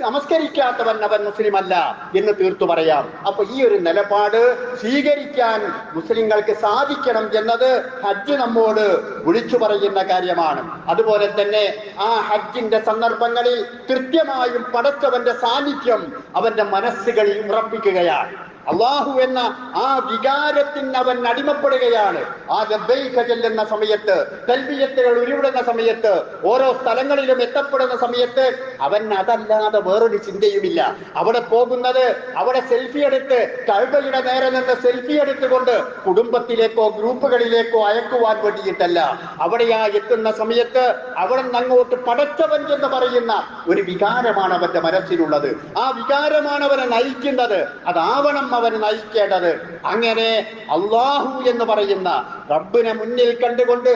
നമസ്കരിക്കാത്തവൻ അവൻ മുസ്ലിം അല്ല എന്ന് തീർത്തു പറയാം. അപ്പൊ ഈ ഒരു നിലപാട് സ്വീകരിക്കാൻ മുസ്ലിങ്ങൾക്ക് സാധിക്കണം എന്നത് ഹജ്ജ് നമ്മോട് വിളിച്ചു പറയുന്ന കാര്യമാണ്. അതുപോലെ തന്നെ ആ ഹജ്ജിന്റെ സന്ദർഭങ്ങളിൽ കൃത്യമായും പടച്ചവന്റെ സാന്നിധ്യം അവന്റെ മനസ്സുകളിൽ ഉറപ്പിക്കുകയാണ്. അള്ളാഹു എന്ന ആ വികാരത്തിന് അവൻ അടിമപ്പെടുകയാണ്. ആ ലബ്ബൈക ചെല്ലുന്ന സമയത്ത്, തൽബിയത്തുകൾ ഉരുവിടുന്ന സമയത്ത്, ഓരോ സ്ഥലങ്ങളിലും എത്തപ്പെടുന്ന സമയത്ത് അവൻ അതല്ലാതെ വേറൊരു ചിന്തയുമില്ല. അവിടെ പോകുന്നത് അവിടെ സെൽഫി എടുത്ത്, കഅബയുടെ നേരെ നിന്ന് സെൽഫി എടുത്തുകൊണ്ട് കുടുംബത്തിലേക്കോ ഗ്രൂപ്പുകളിലേക്കോ അയക്കുവാൻ വേണ്ടിയിട്ടല്ല. അവിടെ ആ എത്തുന്ന സമയത്ത് അവിടെ നിന്ന് അങ്ങോട്ട് പടച്ചവൻ എന്ന് പറയുന്ന ഒരു വികാരമാണ് അവന്റെ മനസ്സിലുള്ളത്. ആ വികാരമാണ് അവനെ നയിക്കുന്നത്. അതാവണം അവന് നയിക്കേണ്ടത്. അങ്ങനെ അള്ളാഹു എന്ന് പറയുന്ന റബ്ബിനെ മുന്നിൽ കണ്ടുകൊണ്ട്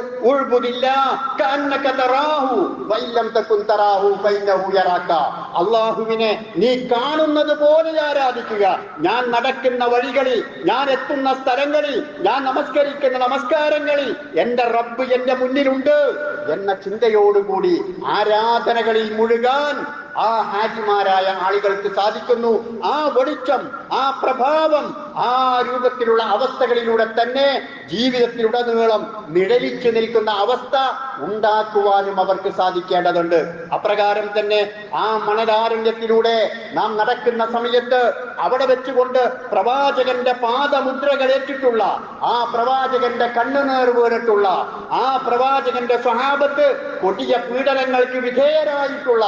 അള്ളാഹുവിനെ നീ കാണുന്നത് പോലെ ആരാധിക്കുക. ഞാൻ നടക്കുന്ന വഴികളിൽ, ഞാൻ എത്തുന്ന സ്ഥലങ്ങളിൽ, ഞാൻ നമസ്കരിക്കുന്ന നമസ്കാരങ്ങളിൽ എന്റെ റബ്ബ് എന്റെ മുന്നിലുണ്ട് എന്ന ചിന്തയോടുകൂടി ആരാധനകളിൽ മുഴുകാൻ ആ ഹാജിമാരായ ആളുകൾക്ക് സാധിക്കുന്നു. ആ വെളിച്ചം, ആ പ്രഭാവം, ആ രൂപത്തിലുള്ള അവസ്ഥകളിലൂടെ തന്നെ ജീവിതത്തിലുടനീളം നിഴലിച്ചു നിൽക്കുന്ന അവസ്ഥ ഉണ്ടാക്കുവാനും അവർക്ക് സാധിക്കേണ്ടതുണ്ട്. അപ്രകാരം തന്നെ ആ മണലാരണ്യത്തിലൂടെ നാം നടക്കുന്ന സമയത്ത് അവിടെ വെച്ചുകൊണ്ട് പ്രവാചകന്റെ പാദമുദ്രകളേറ്റിട്ടുള്ള, ആ പ്രവാചകന്റെ കണ്ണുനീർ വീണിട്ടുള്ള, ആ പ്രവാചകന്റെ സ്വഹാബത്ത് കൊടിയ പീഡനങ്ങൾക്ക് വിധേയരായിട്ടുള്ള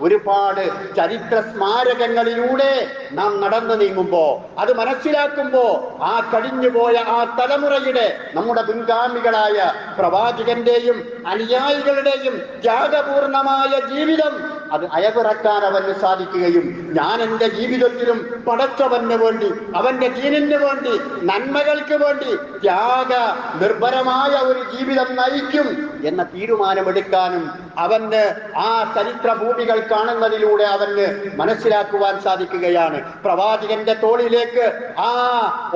ഒരുപാട് ചരിത്ര സ്മാരകങ്ങളിലൂടെ നാം നടന്നു നീങ്ങുമ്പോ, അത് മനസ്സിലാക്കുമ്പോ, ആ കഴിഞ്ഞുപോയ ആ തലമുറയുടെ, നമ്മുടെ മുൻഗാമികളായ പ്രവാചകന്റെയും അനുയായികളുടെയും ത്യാഗപൂർണമായ ജീവിതം അത് അയവിറക്കാൻ അവന് സാധിക്കുകയും ഞാൻ എന്റെ ജീവിതത്തിലും പടച്ചവന് വേണ്ടി, അവന്റെ ദീനിന് വേണ്ടി, നന്മകൾക്ക് വേണ്ടി ത്യാഗ നിർഭരമായ ഒരു ജീവിതം നയിക്കും എന്ന തീരുമാനമെടുക്കാനും അവന് ആ ചരിത്ര ഭൂമികൾ കാണുന്നതിലൂടെ അവന് മനസ്സിലാക്കുവാൻ സാധിക്കുകയാണ്. പ്രവാചകന്റെ തോളിലേക്ക് ആ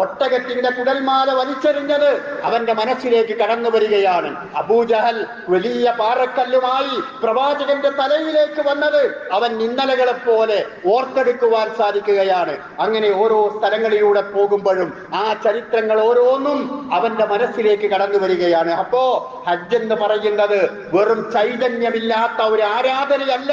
ഒട്ടകത്തിന്റെ കുടൽമാല വലിച്ചെറിഞ്ഞത് അവന്റെ മനസ്സിലേക്ക് കടന്നു വരികയാണ്. അബൂജഹൽ വലിയ പാറക്കല്ലുമായി പ്രവാചകന്റെ തലയിലേക്ക് വന്നത് അവൻ ഇന്നലകളെ പോലെ ഓർത്തെടുക്കുവാൻ സാധിക്കുകയാണ്. അങ്ങനെ ഓരോ സ്ഥലങ്ങളിലൂടെ പോകുമ്പോഴും ആ ചരിത്രങ്ങൾ ഓരോന്നും അവന്റെ മനസ്സിലേക്ക് കടന്നു വരികയാണ്. അപ്പോ ഹജ്ജ് എന്ന് പറയുന്നത് വെറും ചൈതന്യമില്ലാത്ത ഒരു ആരാധനയല്ല,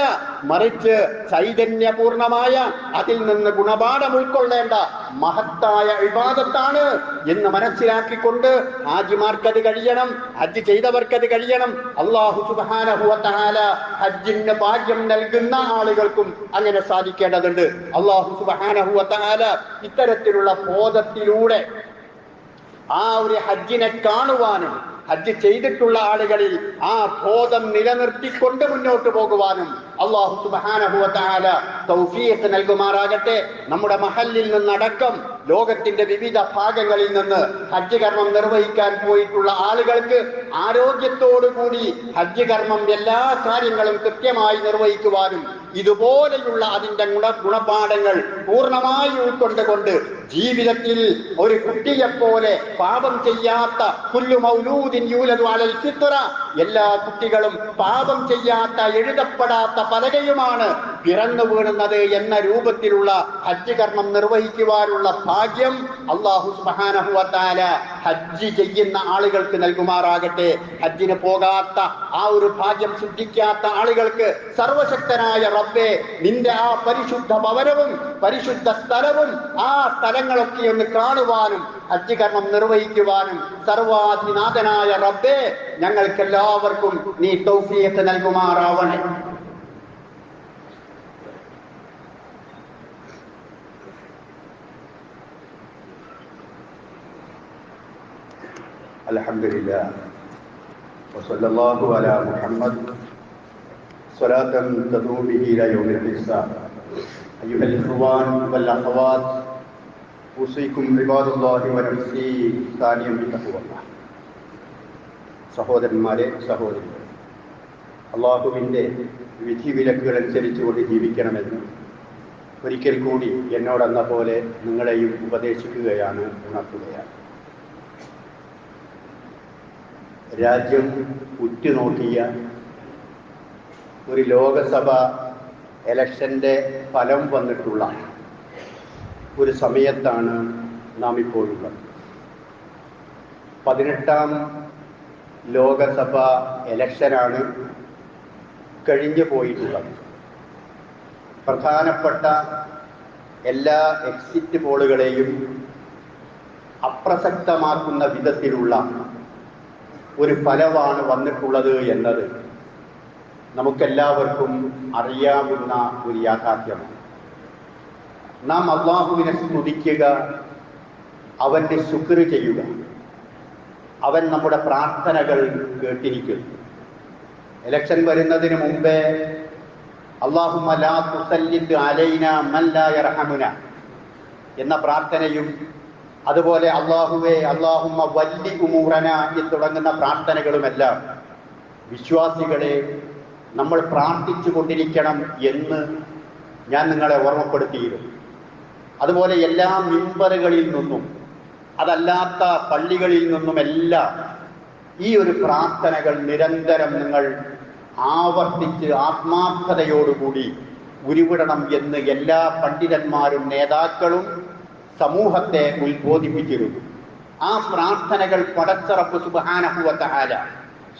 മറിച്ച് ചൈതന്യപൂർണമായ, അതിൽ നിന്ന് ഗുണപാഠം ഉൾക്കൊള്ളേണ്ട മഹത്തായ ഇബാദത്താണ് എന്ന് മനസ്സിലാക്കിക്കൊണ്ട് ഹാജിമാർക്കത് കഴിയണം, ഹജ്ജ് ചെയ്തവർക്കത് കഴിയണം. അല്ലാഹു സുബ്ഹാനഹു വ തആല ഹജ്ജിന് ഭാഗ്യം നൽകുന്ന ആളുകൾക്കും അങ്ങനെ സാധിക്കേണ്ടതുണ്ട്. അല്ലാഹു സുബ്ഹാനഹു വ തആല ഇത്തരത്തിലുള്ള ബോധത്തിലൂടെ ആ ഒരു ഹജ്ജിനെ കാണുവാനും ഹജ്ജ് ചെയ്തിട്ടുള്ള ആളുകളിൽ ആ ബോധം നിലനിർത്തിക്കൊണ്ട് മുന്നോട്ട് പോകുവാനും അല്ലാഹു സുബ്ഹാനഹു വ തആല തൗഫീഖ് നൽകുമാറാകട്ടെ. നമ്മുടെ മഹല്ലിൽ നിന്നടക്കം ലോകത്തിന്റെ വിവിധ ഭാഗങ്ങളിൽ നിന്ന് ഹജ്ജ് കർമ്മം നിർവഹിക്കാൻ പോയിട്ടുള്ള ആളുകൾക്ക് ആരോഗ്യത്തോടുകൂടി ഹജ്ജ് കർമ്മം എല്ലാ കാര്യങ്ങളും കൃത്യമായി നിർവഹിക്കുവാനും ഇതുപോലെയുള്ള അതിന്റെ ഗുണപാഠങ്ങൾ പൂർണ്ണമായി ഉൾക്കൊണ്ടുകൊണ്ട് ജീവിതത്തിൽ ഒരു കുട്ടിയെപ്പോലെ പാപം ചെയ്യാത്ത, കുല്ലു മൗലൂദിൻ യൂലദു അലൽ ഫിത്ര, എല്ലാ കുട്ടികളും പാപം ചെയ്യാത്ത, എഴുതപ്പെടാത്ത പലകയുമാണ് പിറന്നു വീണുന്നത് എന്ന രൂപത്തിലുള്ള ഹജ്ജ് കർമ്മം നിർവഹിക്കുവാനുള്ള ഭാഗ്യം അല്ലാഹു സുബ്ഹാനഹു വ തആല ഹജ്ജ് ചെയ്യുന്ന ആളുകൾക്ക് നൽകുമാറാകട്ടെ. ഹജ്ജിന് പോകാത്ത, ആ ഒരു ഭാഗ്യം സിദ്ധിക്കാത്ത ആളുകൾക്ക് സർവശക്തനായ റബ്ബേ, നിന്റെ ആ പരിശുദ്ധ ഭവനവും പരിശുദ്ധ സ്ഥലവും ആ സ്ഥലങ്ങളൊക്കെ ഒന്ന് കാണുവാനും ഹജ്ജ് കർമ്മം നിർവഹിക്കുവാനും സർവാധിനാഥനായ റബ്ബേ ഞങ്ങൾക്കെല്ലാവർക്കും നീ തൗഫീഖ് നൽകുമാറാവണേ. അൽഹംദുലില്ലാഹ് വസല്ലല്ലാഹു അലാ മുഹമ്മദ് സ്വലാത്തൻ തദൂം ബിഹി ഇലാ യൗമിൽ ഹിസാബ്. അയ്യുഹൽ ഇഖ്വാൻ വൽ അഖവാത്ത്, ഉസീകും ഇബാദല്ലാഹി വ നഫ്സി സാനിയം ബിതഖ്വല്ലാഹ്. സഹോദരന്മാരെ, സഹോദരികളെ, അള്ളാഹുവിൻ്റെ വിധിവിലക്കുകൾ അനുസരിച്ചുകൊണ്ട് ജീവിക്കണമെന്ന് ഒരിക്കൽ കൂടി എന്നോടെന്ന പോലെ നിങ്ങളെയും ഉപദേശിക്കുകയാണ്, ഉണർത്തുകയാണ്. രാജ്യം ഉറ്റുനോക്കിയ ഒരു ലോകസഭ ഇലക്ഷൻ്റെ ഫലം വന്നിട്ടുള്ള ഒരു സമയത്താണ് നാം ഇപ്പോഴുള്ളത്. 18ാം ലോകസഭ ഇലക്ഷനാണ് കഴിഞ്ഞു പോയിട്ടുള്ളത്. പ്രധാനപ്പെട്ട എല്ലാ എക്സിറ്റ് പോളുകളെയും അപ്രസക്തമാക്കുന്ന വിധത്തിലുള്ള ഒരു ഫലമാണ് വന്നിട്ടുള്ളത് എന്നത് നമുക്കെല്ലാവർക്കും അറിയാവുന്ന ഒരു യാഥാർത്ഥ്യമാണ്. നാം അല്ലാഹുവിനെ സ്തുതിക്കുക, അവന്റെ ശുക്ർ ചെയ്യുക. അവൻ നമ്മുടെ പ്രാർത്ഥനകൾ കേട്ടിരിക്കുന്നു. ഇലക്ഷൻ വരുന്നതിന് മുമ്പേ അല്ലാഹുമ്മ ലാ തുസല്ലിത് അലൈനാ മൻ ലാ യർഹമുന, എന്ന പ്രാർത്ഥനയും അതുപോലെ അല്ലാഹുവേ അല്ലാഹുമ്മ വല്ലി ഉമൂറന എന്ന് തുടങ്ങുന്ന പ്രാർത്ഥനകളുമെല്ലാം വിശ്വാസികളെ നമ്മൾ പ്രാർത്ഥിച്ചു കൊണ്ടിരിക്കണം എന്ന് ഞാൻ നിങ്ങളെ ഓർമ്മപ്പെടുത്തിയിരുന്നു. അതുപോലെ എല്ലാ മിമ്പറുകളിൽ നിന്നും അതല്ലാത്ത പള്ളികളിൽ നിന്നുമെല്ലാം ഈ ഒരു പ്രാർത്ഥനകൾ നിരന്തരം നിങ്ങൾ ആവർത്തിച്ച് ആത്മാർത്ഥതയോടുകൂടി ഉരുവിടണം എന്ന് എല്ലാ പണ്ഡിതന്മാരും നേതാക്കളും സമൂഹത്തെ ഉത്ബോധിപ്പിച്ചിരുന്നു. ആ പ്രാർത്ഥനകൾ പടച്ച റബ്ബ് സുബ്ഹാനഹു വ തആല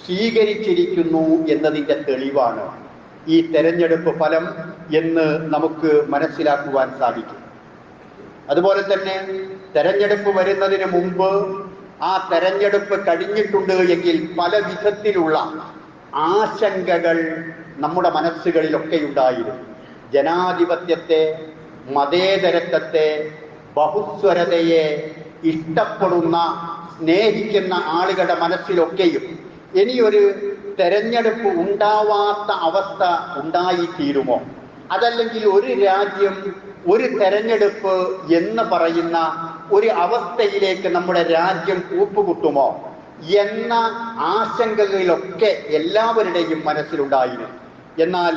സ്വീകരിച്ചിരിക്കുന്നു എന്നതിൻ്റെ തെളിവാണ് ഈ തെരഞ്ഞെടുപ്പ് ഫലം എന്ന് നമുക്ക് മനസ്സിലാക്കുവാൻ സാധിക്കും. അതുപോലെ തന്നെ തെരഞ്ഞെടുപ്പ് വരുന്നതിന് മുമ്പ് ആ തെരഞ്ഞെടുപ്പ് കഴിഞ്ഞിട്ടുണ്ട് എങ്കിൽ പല വിധത്തിലുള്ള ആശങ്കകൾ നമ്മുടെ മനസ്സുകളിലൊക്കെ ഉണ്ടായിരുന്നു. ജനാധിപത്യത്തെ, മതേതരത്വത്തെ, ബഹുസ്വരതയെ ഇഷ്ടപ്പെടുന്ന സ്നേഹിക്കുന്ന ആളുകളുടെ മനസ്സിലൊക്കെയും ഇനിയൊരു തെരഞ്ഞെടുപ്പ് ഉണ്ടാവാത്ത അവസ്ഥ ഉണ്ടായിത്തീരുമോ, അതല്ലെങ്കിൽ ഒരു രാജ്യം ഒരു തെരഞ്ഞെടുപ്പ് എന്ന് പറയുന്ന ഒരു അവസ്ഥയിലേക്ക് നമ്മുടെ രാജ്യം കൂപ്പുകുത്തുമോ എന്ന ആശങ്കകളിലൊക്കെ എല്ലാവരുടെയും മനസ്സിലുണ്ടായിരുന്നു. എന്നാൽ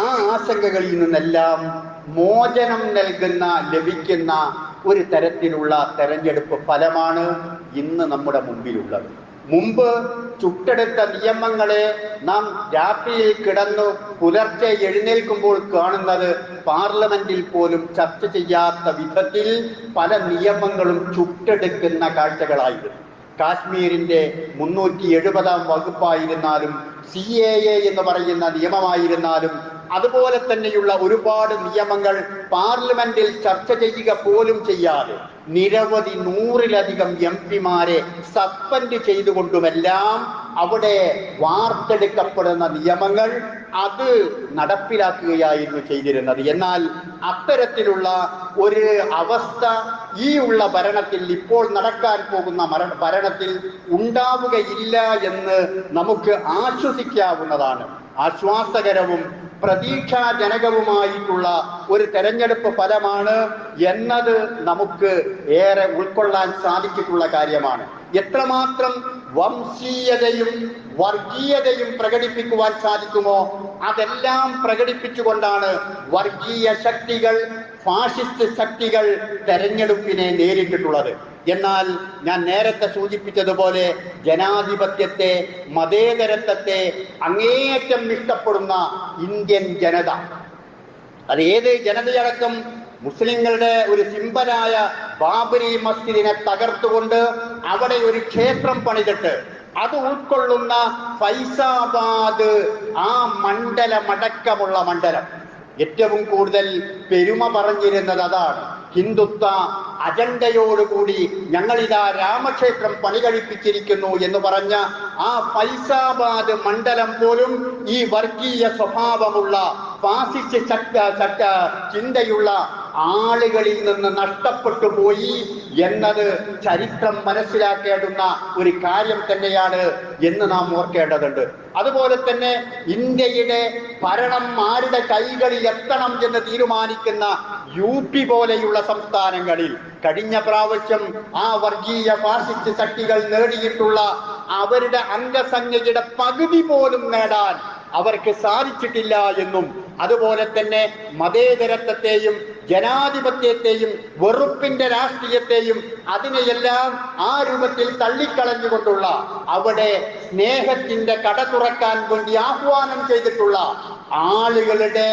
ആ ആശങ്കകളിൽ നിന്നെല്ലാം മോചനം ലഭിക്കുന്ന ഒരു തരത്തിലുള്ള തെരഞ്ഞെടുപ്പ് ഫലമാണ് ഇന്ന് നമ്മുടെ മുമ്പിലുള്ളത്. മുമ്പ് ചുട്ടെടുത്ത നിയമങ്ങളെ നാം രാത്രിയിൽ കിടന്നു പുലർച്ചെ എഴുന്നേൽക്കുമ്പോൾ കാണുന്നത് പാർലമെന്റിൽ പോലും ചർച്ച ചെയ്യാത്ത വിധത്തിൽ പല നിയമങ്ങളും ചുട്ടെടുക്കുന്ന കാഴ്ചകളായിരുന്നു. കാശ്മീരിന്റെ 370-ാം വകുപ്പായിരുന്നാലും CAA എന്ന് പറയുന്ന നിയമമായിരുന്നാലും അതുപോലെ തന്നെയുള്ള ഒരുപാട് നിയമങ്ങൾ പാർലമെന്റിൽ ചർച്ച ചെയ്യുക പോലും ചെയ്യാതെ നിരവധി 100-ലധികം MP-മാരെ സസ്പെൻഡ് ചെയ്തുകൊണ്ടുമെല്ലാം അവിടെ വാർത്തെടുക്കപ്പെടുന്ന നിയമങ്ങൾ അത് നടപ്പിലാക്കുകയായിരുന്നു ചെയ്തിരുന്നത്. എന്നാൽ അത്തരത്തിലുള്ള ഒരു അവസ്ഥ ഈ ഉള്ള ഭരണത്തിൽ, ഇപ്പോൾ നടക്കാൻ പോകുന്ന ഭരണത്തിൽ ഉണ്ടാവുകയില്ല എന്ന് നമുക്ക് ആശ്വസിക്കാവുന്നതാണ്. ആശ്വാസകരവും പ്രതീക്ഷാജനകവുമായിട്ടുള്ള ഒരു തെരഞ്ഞെടുപ്പ് ഫലമാണ് എന്നത് നമുക്ക് ഏറെ ഉൾക്കൊള്ളാൻ സാധിച്ചിട്ടുള്ള കാര്യമാണ്. എത്രമാത്രം വംശീയതയും വർഗീയതയും പ്രകടിപ്പിക്കുവാൻ സാധിക്കുമോ അതെല്ലാം പ്രകടിപ്പിച്ചുകൊണ്ടാണ് വർഗീയ ശക്തികൾ, ഫാഷിസ്റ്റ് ശക്തികൾ തെരഞ്ഞെടുപ്പിനെ നേരിട്ടിട്ടുള്ളത്. എന്നാൽ ഞാൻ നേരത്തെ സൂചിപ്പിച്ചതുപോലെ ജനാധിപത്യത്തെ, മതേതരത്വത്തെ അങ്ങേയറ്റം ഇഷ്ടപ്പെടുന്ന ഇന്ത്യൻ ജനത, അത് ഏത് ജനതയടക്കം മുസ്ലിങ്ങളുടെ ഒരു സിംബലായ ബാബരി മസ്ജിദിനെ തകർത്തുകൊണ്ട് അവിടെ ഒരു ക്ഷേത്രം പണിതിട്ട് അത് ഉൾക്കൊള്ളുന്ന ഫൈസാബാദ് ആ മണ്ഡലമടക്കമുള്ള മണ്ഡലം ഏറ്റവും കൂടുതൽ പെരുമ പറഞ്ഞിരുന്നത് അതാണ്. ഹിന്ദുത്വ അജണ്ടയോടുകൂടി ഞങ്ങളിതാ രാമക്ഷേത്രം പണി കഴിപ്പിച്ചിരിക്കുന്നു എന്ന് പറഞ്ഞ ആ ഫൈസാബാദ് മണ്ഡലം പോലും ഈ വർഗീയ സ്വഭാവമുള്ള ഫാസിസ്റ്റ് ചിന്തയുള്ള ആളുകളിൽ നിന്ന് നഷ്ടപ്പെട്ടു പോയി എന്നത് ചരിത്രം മനസ്സിലാക്കേണ്ടുന്ന ഒരു കാര്യം തന്നെയാണ് എന്ന് നാം ഓർക്കേണ്ടതുണ്ട്. അതുപോലെ തന്നെ ഇന്ത്യയുടെ ഭരണം ആരുടെ കൈകളിൽ എത്തണം എന്ന് തീരുമാനിക്കുന്ന UP പോലെയുള്ള സംസ്ഥാനങ്ങളിൽ കഴിഞ്ഞ പ്രാവശ്യം ആ വർഗീയ ഫാസിസ്റ്റ് ശക്തികൾ നേടിയിട്ടുള്ള അവരുടെ അംഗസംഖ്യയുടെ പകുതി പോലും നേടാൻ അവർക്ക് സാധിച്ചിട്ടില്ല എന്നും, അതുപോലെ തന്നെ മതേതരത്വത്തെയും ജനാധിപത്യത്തെയും വെറുപ്പിന്റെ രാഷ്ട്രീയത്തെയും അതിനെയെല്ലാം ആ രൂപത്തിൽ തള്ളിക്കളഞ്ഞുകൊണ്ടുള്ള അവിടെ സ്നേഹത്തിന്റെ കട തുറക്കാൻ വേണ്ടി ആഹ്വാനം ചെയ്തിട്ടുള്ള ആളുകളുടെ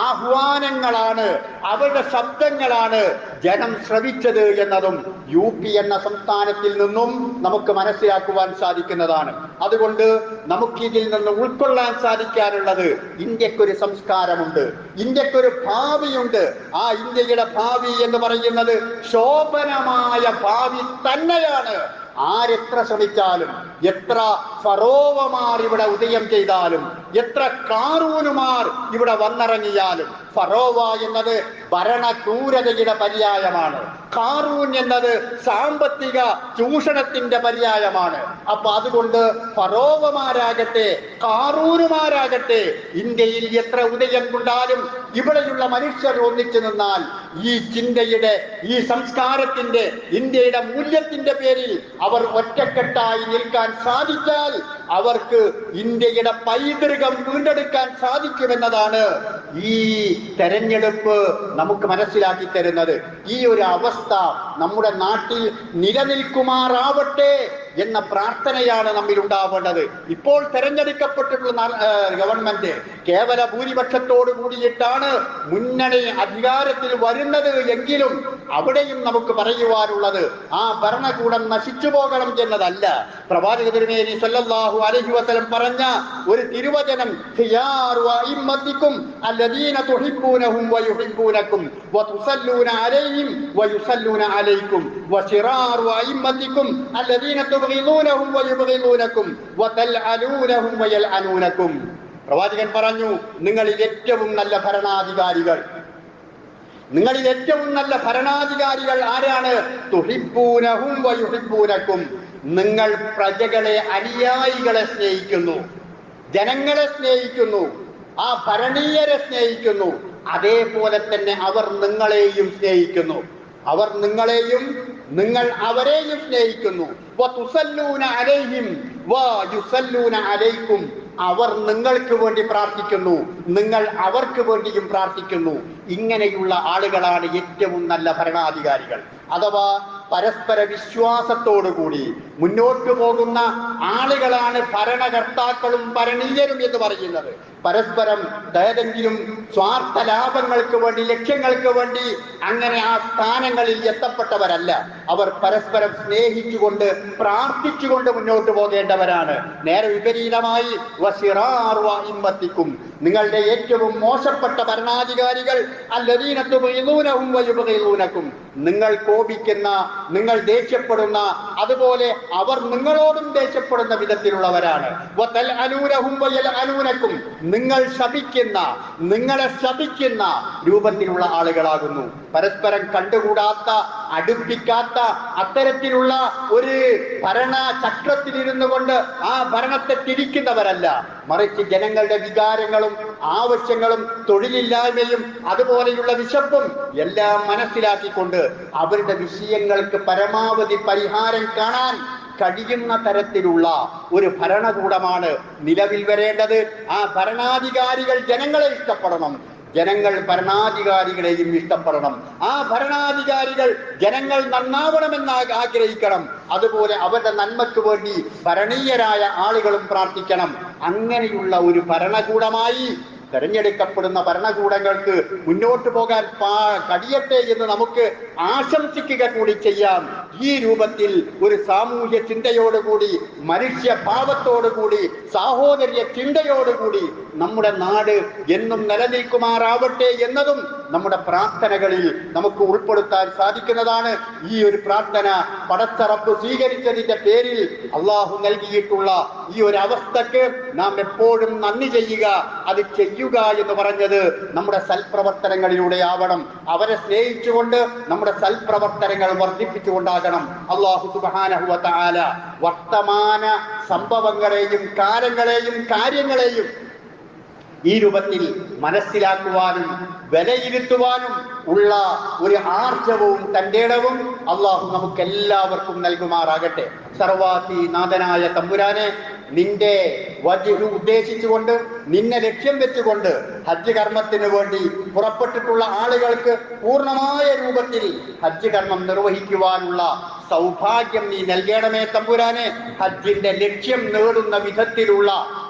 ആഹ്വാനങ്ങളാണ്, അവരുടെ ശബ്ദങ്ങളാണ് ജനം ശ്രവിച്ചത് എന്നതും UP എന്ന സംസ്ഥാനത്തിൽ നിന്നും നമുക്ക് മനസ്സിലാക്കുവാൻ സാധിക്കുന്നതാണ്. അതുകൊണ്ട് നമുക്കിതിൽ നിന്ന് ഉൾക്കൊള്ളാൻ സാധിക്കാനുള്ളത് ഇന്ത്യക്കൊരു സംസ്കാരമുണ്ട്, ഇന്ത്യക്കൊരു ഭാവിയുണ്ട്. ആ ഇന്ത്യയുടെ ഭാവി എന്ന് പറയുന്നത് ശോഭനമായ ഭാവി തന്നെയാണ്. ആരെത്ര ശ്രമിച്ചാലും, എത്ര ഫറോവമാർ ഇവിടെ ഉദയം ചെയ്താലും, എത്ര കാറൂനുമാർ ഇവിടെ വന്നിറങ്ങിയാലും ഫറോവ എന്നത് ഭരണക്രൂരതയുടെ പര്യായമാണ്. ഖാറൂൻ എന്നത് സാമ്പത്തിക ചൂഷണത്തിന്റെ പര്യായമാണ്. അപ്പൊ അതുകൊണ്ട് ഫറോവമാരാകട്ടെ ഖാറൂനുമാരാകട്ടെ ഇന്ത്യയിൽ എത്ര ഉദയം കൊണ്ടാലും ഇവിടെയുള്ള മനുഷ്യർ ഒന്നിച്ചു നിന്നാൽ ഈ ചിന്തയുടെ ഈ സംസ്കാരത്തിന്റെ ഇന്ത്യയുടെ മൂല്യത്തിന്റെ പേരിൽ അവർ ഒറ്റക്കെട്ടായി നിൽക്കാൻ സാധിച്ചാൽ അവർക്ക് ഇന്ത്യയുടെ പൈതൃകം വീണ്ടെടുക്കാൻ സാധിക്കുമെന്നതാണ് ഈ തെരഞ്ഞെടുപ്പ് നമുക്ക് മനസ്സിലാക്കി തരുന്നത്. ഈ ഒരു അവസ്ഥ നമ്മുടെ നാട്ടിൽ നിലനിൽക്കുമാറാവട്ടെ എന്ന പ്രാർത്ഥനയാണ് നമ്മിൽ ഉണ്ടാവേണ്ടത്. ഇപ്പോൾ തെരഞ്ഞെടുക്കപ്പെട്ടിട്ടുള്ള ഗവൺമെന്റ് കേവല ഭൂരിപക്ഷത്തോടു കൂടിയിട്ടാണ് മുന്നണി അധികാരത്തിൽ വരുന്നത് എങ്കിലും അവിടെയും നമുക്ക് പറയുവാനുള്ളത് ആ ഭരണകൂടം നശിച്ചു പോകണം എന്നതല്ല. പ്രവാചക തിരുമേനി സല്ലല്ലാഹു അലൈഹി വസല്ലം പറഞ്ഞ ഒരു തിരുവചനം, ഖിയാറു അഇമ്മത്തിക്കും അല്ലദീന തുഹിബ്ബൂനഹും വയുഹിബ്ബൂനക്കും വതുസല്ലൂന അലൈഹിം വയുസല്ലൂന അലൈക്കും വശിറാറു അഇമ്മത്തിക്കും അല്ലദീന തുബ്ഗിദൂനഹും വയുബ്ഗിദൂനക്കും വതൽഅനൂനഹും വയൽഅനൂനക്കും. പ്രവാചകൻ പറഞ്ഞു, നിങ്ങളിൽ ഏറ്റവും നല്ല ഭരണാധികാരികൾ ആരാണ്? തുഹിബ്ബൂനഹും വയുഹിബ്ബൂനക്കും. നിങ്ങൾ പ്രജകളെ അനുയായികളെ സ്നേഹിക്കുന്നു, ജനങ്ങളെ സ്നേഹിക്കുന്നു, ആ ഭരണീയരെ സ്നേഹിക്കുന്നു, അതേപോലെ തന്നെ അവർ നിങ്ങളെയും സ്നേഹിക്കുന്നു. അവർ നിങ്ങളെയും നിങ്ങൾ അവരെയും സ്നേഹിക്കുന്നു. വതുസല്ലൂന അലൈഹിം വയുസല്ലൂന അലൈക്കും. അവർ നിങ്ങൾക്ക് വേണ്ടി പ്രാർത്ഥിക്കുന്നു, നിങ്ങൾ അവർക്ക് വേണ്ടിയും പ്രാർത്ഥിക്കുന്നു. ഇങ്ങനെയുള്ള ആളുകളാണ് ഏറ്റവും നല്ല ഭരണാധികാരികൾ. അഥവാ പരസ്പര വിശ്വാസത്തോടുകൂടി മുന്നോട്ടു പോകുന്ന ആളുകളാണ് ഭരണകർത്താക്കളും ഭരണീയരും എന്ന് പറയുന്നത്. പരസ്പരം ഏതെങ്കിലും സ്വാർത്ഥ ലാഭങ്ങൾക്ക് വേണ്ടി, ലക്ഷ്യങ്ങൾക്ക് വേണ്ടി അങ്ങനെ ആ സ്ഥാനങ്ങളിൽ എത്തപ്പെട്ടവരല്ല. അവർ പരസ്പരം സ്നേഹിച്ചുകൊണ്ട് പ്രാർത്ഥിച്ചുകൊണ്ട് മുന്നോട്ട് പോകേണ്ടവരാണ്. നേരെ വിപരീതമായി വശിറാറു അഇമ്മത്തിക്കും, നിങ്ങളുടെ ഏറ്റവും മോശപ്പെട്ട ഭരണാധികാരികൾ അല്ലദീന തുബ്ഗിദൂനഹും വയുബ്ഗിദൂനക്കും, നിങ്ങൾ കോപിക്കുന്ന, നിങ്ങൾ ദേഷ്യപ്പെടുന്ന, അതുപോലെ അവർ നിങ്ങളോടും ദേഷ്യപ്പെടുന്ന വിധത്തിലുള്ളവരാണ്. വതൽഅനൂനഹും വയൽഅനൂനക്കും, നിങ്ങൾ ശപിക്കുന്ന, നിങ്ങളെ ശപിക്കുന്ന രൂപത്തിലുള്ള ആളുകളാകുന്നു. പരസ്പരം കണ്ടുകൂടാത്ത, അടുപ്പിക്കാത്ത അത്തരത്തിലുള്ള ഒരു ഭരണ ചക്രത്തിലിരുന്നു കൊണ്ട് ആ ഭരണത്തെ തിരിക്കുന്നവരല്ല. മറിച്ച് ജനങ്ങളുടെ വികാരങ്ങളും ആവശ്യങ്ങളും തൊഴിലില്ലായ്മയും അതുപോലെയുള്ള വിശപ്പും എല്ലാം മനസ്സിലാക്കിക്കൊണ്ട് അവരുടെ വിഷയങ്ങൾക്ക് പരമാവധി പരിഹാരം കാണാൻ കഴിയുന്ന തരത്തിലുള്ള ഒരു ഭരണകൂടമാണ് നിലവിൽ വരേണ്ടത്. ആ ഭരണാധികാരികൾ ജനങ്ങളെ ഇഷ്ടപ്പെടണം, ജനങ്ങൾ ഭരണാധികാരികളെയും ഇഷ്ടപ്പെടണം. ആ ഭരണാധികാരികൾ ജനങ്ങൾ നന്നാവണമെന്ന് ആഗ്രഹിക്കണം. അതുപോലെ അവരുടെ നന്മയ്ക്ക് വേണ്ടി ഭരണീയരായ ആളുകളും പ്രാർത്ഥിക്കണം. അങ്ങനെയുള്ള ഒരു ഭരണകൂടമായി തെരഞ്ഞെടുക്കപ്പെടുന്ന ഭരണകൂടങ്ങൾക്ക് മുന്നോട്ട് പോകാൻ കഴിയട്ടെ എന്ന് നമുക്ക് ആശംസിക്കുക കൂടി ചെയ്യാം. ഈ രൂപത്തിൽ ഒരു സാമൂഹ്യ ചിന്തയോടുകൂടി, മനുഷ്യഭാവത്തോടുകൂടി, സാഹോദര്യ ചിന്തയോടുകൂടി നമ്മുടെ നാട് എന്നും നിലനിൽക്കുമാറാവട്ടെ എന്നതും നമ്മുടെ പ്രാർത്ഥനകളിൽ നമുക്ക് ഉൾപ്പെടുത്താൻ സാധിക്കുന്നതാണ്. ഈ ഒരു പ്രാർത്ഥന പടച്ച റബ്ബ് സ്വീകരിച്ചതിന്റെ പേരിൽ അള്ളാഹു നൽകിയിട്ടുള്ള ഈ ഒരു അവസ്ഥക്ക് നാം എപ്പോഴും നന്ദി ചെയ്യുക. അത് ചെയ്യുക എന്ന് പറഞ്ഞത് നമ്മുടെ സൽപ്രവർത്തനങ്ങളിലൂടെ ആവണം. അവരെ സ്നേഹിച്ചുകൊണ്ട് നമ്മുടെ സൽപ്രവർത്തനങ്ങൾ വർദ്ധിപ്പിച്ചുകൊണ്ടാകണം. അല്ലാഹു സുബ്ഹാനഹു വ തആല വർത്തമാന സംഭവങ്ങളെയും കാലങ്ങളെയും കാര്യങ്ങളെയും ഈ രൂപത്തിൽ മനസ്സിലാക്കുവാനും വിലയിരുത്തുവാനും ഉള്ള ഒരു ആർജവവും തന്റേടവും അള്ളാഹു നമുക്ക് എല്ലാവർക്കും നൽകുമാറാകട്ടെ. സർവാധി നാഥനായ തമ്പുരാനെ, നിന്റെ വജ്ഹ് ഉദ്ദേശിച്ചുകൊണ്ട്, നിന്നെ ലക്ഷ്യം വെച്ചുകൊണ്ട് ഹജ്ജ് കർമ്മത്തിന് വേണ്ടി പുറപ്പെട്ടിട്ടുള്ള ആളുകൾക്ക് പൂർണ്ണമായ രൂപത്തിൽ ഹജ്ജ് കർമ്മം നിർവഹിക്കുവാനുള്ള സൗഭാഗ്യം നീ നൽകണമേ തമ്പുരാനെ. ഹജ്ജിന്റെ ലക്ഷ്യം നേടുന്ന വിധത്തിലുള്ള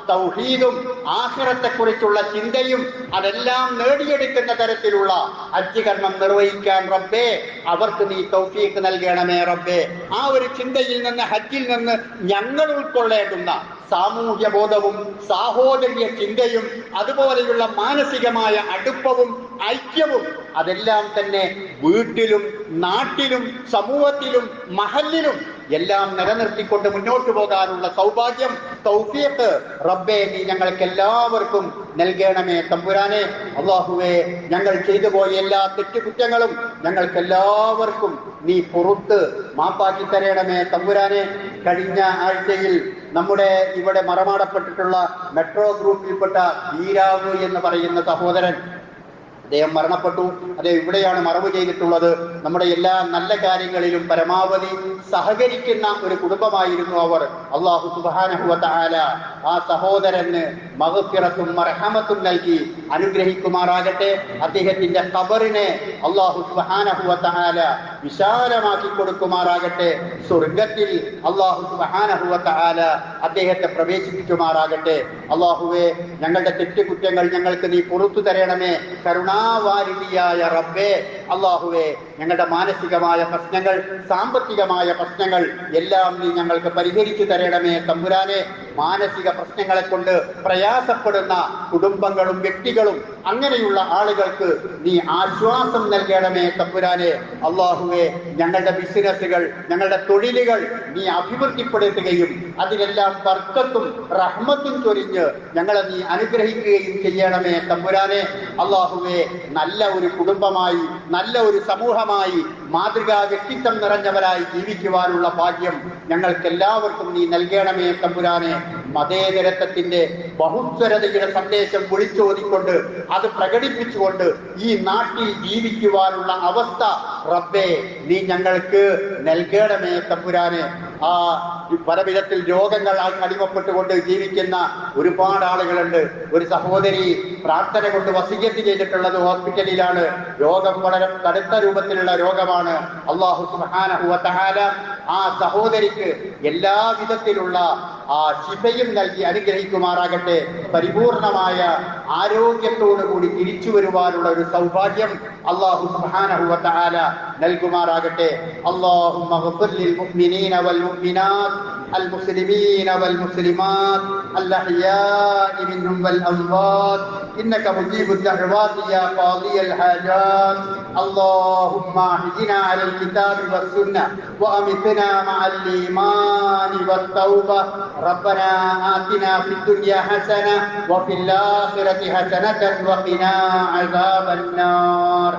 തൗഹീദും ആഖിറത്തെക്കുറിച്ചുള്ള ചിന്തയും അതെല്ലാം നേടിയെടുക്കുന്ന തരത്തിലുള്ള ഹജ്ജ് കർമ്മം നിർവഹിക്കാൻ റബ്ബേ അവർക്ക് നീ തൗഫീഖ് നൽകണമേ റബ്ബേ. ആ ഒരു ചിന്തയിൽ നിന്ന്, ഹജ്ജിൽ നിന്ന് ഞങ്ങൾ ഉൾക്കൊള്ളേണ്ടുന്ന സാമൂഹ്യ ബോധവും സാഹോദര്യ ചിന്തയും അതുപോലെയുള്ള മാനസികമായ അടുപ്പവും ഐക്യവും അതെല്ലാം തന്നെ വീട്ടിലും നാട്ടിലും സമൂഹത്തിലും മഹല്ലിലും എല്ലാം നിലനിർത്തിക്കൊണ്ട് മുന്നോട്ട് പോകാനുള്ള സൗഭാഗ്യം, തൗഫീഖ് റബ്ബേ നീ ഞങ്ങൾക്ക് എല്ലാവർക്കും നൽകണമേ തമ്പുരാനെ. അല്ലാഹുവേ, ഞങ്ങൾ ചെയ്തു പോയ എല്ലാ തെറ്റുകുറ്റങ്ങളും ഞങ്ങൾക്ക് എല്ലാവർക്കും നീ പുറത്ത് മാപ്പാക്കി തരണമേ തമ്പുരാനെ. കഴിഞ്ഞ ആഴ്ചയിൽ നമ്മുടെ ഇവിടെ മറമാടപ്പെട്ടിട്ടുള്ള മെട്രോ ഗ്രൂപ്പിൽപ്പെട്ട ബീരാവ് എന്ന് പറയുന്ന സഹോദരൻ, അദ്ദേഹം മരണപ്പെട്ടു. അദ്ദേഹം ഇവിടെയാണ് മറവ് ചെയ്തിട്ടുള്ളത്. നമ്മുടെ എല്ലാ നല്ല കാര്യങ്ങളിലും പരമാവധി സഹകരിക്കുന്ന ഒരു കുടുംബമായിരുന്നു അവർ. അല്ലാഹു സുബ്ഹാനഹു വ തആല ആ സഹോദരന് മഗ്ഫിറത്തും മർഹമത്തും നൽകി അനുഗ്രഹിക്കുമാറാകട്ടെ. അദ്ദേഹത്തിന്റെ ഖബറിനെ അല്ലാഹു സുബ്ഹാനഹു വ തആല വിശാലമാക്കി കൊടുക്കുമാറാകട്ടെ. സ്വർഗ്ഗത്തിൽ അല്ലാഹു സുബ്ഹാനഹു വ തആല അദ്ദേഹത്തെ പ്രവേശിപ്പിക്കുമാറാകട്ടെ. അല്ലാഹുവേ, ഞങ്ങളുടെ തെറ്റുകുറ്റങ്ങൾ ഞങ്ങൾക്ക് നീ പുറത്തു തരണമേ കരുണാവാരിധിയായ റബ്ബേ. അല്ലാഹുവേ, ഞങ്ങളുടെ മാനസികമായ പ്രശ്നങ്ങൾ, സാമ്പത്തികമായ പ്രശ്നങ്ങൾ എല്ലാം നീ ഞങ്ങൾക്ക് പരിഹരിച്ചു തരണമേ തമ്പുരാനെ. മാനസിക പ്രശ്നങ്ങളെ കൊണ്ട് പ്രയാസപ്പെടുന്ന കുടുംബങ്ങളും വ്യക്തികളും അങ്ങനെയുള്ള ആളുകൾക്ക് നീ ആശ്വാസം നൽകണമേ തമ്പുരാനെ. അല്ലാഹുവേ, ഞങ്ങളുടെ ബിസിനസ്സുകൾ, ഞങ്ങളുടെ തൊഴിലുകൾ നീ അഭിവൃദ്ധിപ്പെടുത്തുകയും അതിനെല്ലാം ബർക്കത്തും റഹ്മത്തും ചൊരിഞ്ഞ് ഞങ്ങളെ നീ അനുഗ്രഹിക്കുകയും ചെയ്യണമേ തമ്പുരാനെ. അല്ലാഹുവേ, നല്ല ഒരു കുടുംബമായി, നല്ല ഒരു സമൂഹമായി, മാതൃകാ വ്യക്തിത്വം നിറഞ്ഞവരായി ജീവിക്കുവാനുള്ള ഭാഗ്യം ഞങ്ങൾക്ക് എല്ലാവർക്കും നീ നൽകണമേ തമ്പുരാനെ. മതേതരത്വത്തിന്റെ ബഹുസ്വരതയുടെ സന്ദേശം വിളിച്ചോതിക്കൊണ്ട് അത് പ്രകടിപ്പിച്ചുകൊണ്ട് ഈ നാട്ടിൽ ജീവിക്കുവാനുള്ള അവസ്ഥ റബ്ബേ നീ ഞങ്ങൾക്ക് നൽകണമേ തമ്പുരാനെ. ആ പലവിധത്തിൽ രോഗങ്ങൾ അടിമപ്പെട്ടുകൊണ്ട് ജീവിക്കുന്ന ഒരുപാട് ആളുകളുണ്ട്. ഒരു സഹോദരി പ്രാർത്ഥന കൊണ്ട് വസിയത്ത് ചെയ്തിട്ടുള്ളത് ഹോസ്പിറ്റലിലാണ്. രോഗം വളരെ കടുത്ത രൂപത്തിലുള്ള രോഗമാണ്. അല്ലാഹു സുബ്ഹാനഹു വ തആല ആ സഹോദരിക്ക് എല്ലാവിധത്തിലുള്ള ആ ശിഫയും നൽകി അനുഗ്രഹിക്കുമാറാകട്ടെ. പരിപൂർണമായ ആരോഗ്യത്തോടു കൂടി തിരിച്ചു വരുവാനുള്ള ഒരു സൗഭാഗ്യം അല്ലാഹു സുബ്ഹാനഹു വ തആല നൽകുമാറാകട്ടെ. അല്ലാഹുമ്മ ഗ്ഫിർ ലിൽ മുഅ്മിനീന വൽ മുഅ്മിനാത്ത് المسلمين والمسلمات الأحياء منهم والأموات إنك مجيب الدعوات يا قاضي الحاجات. اللهم اهدنا على الكتاب والسنة وأمتنا مع الإيمان والتوبة. ربنا آتنا في الدنيا حسنة وفي الآخرة حسنة وقنا عذاب النار.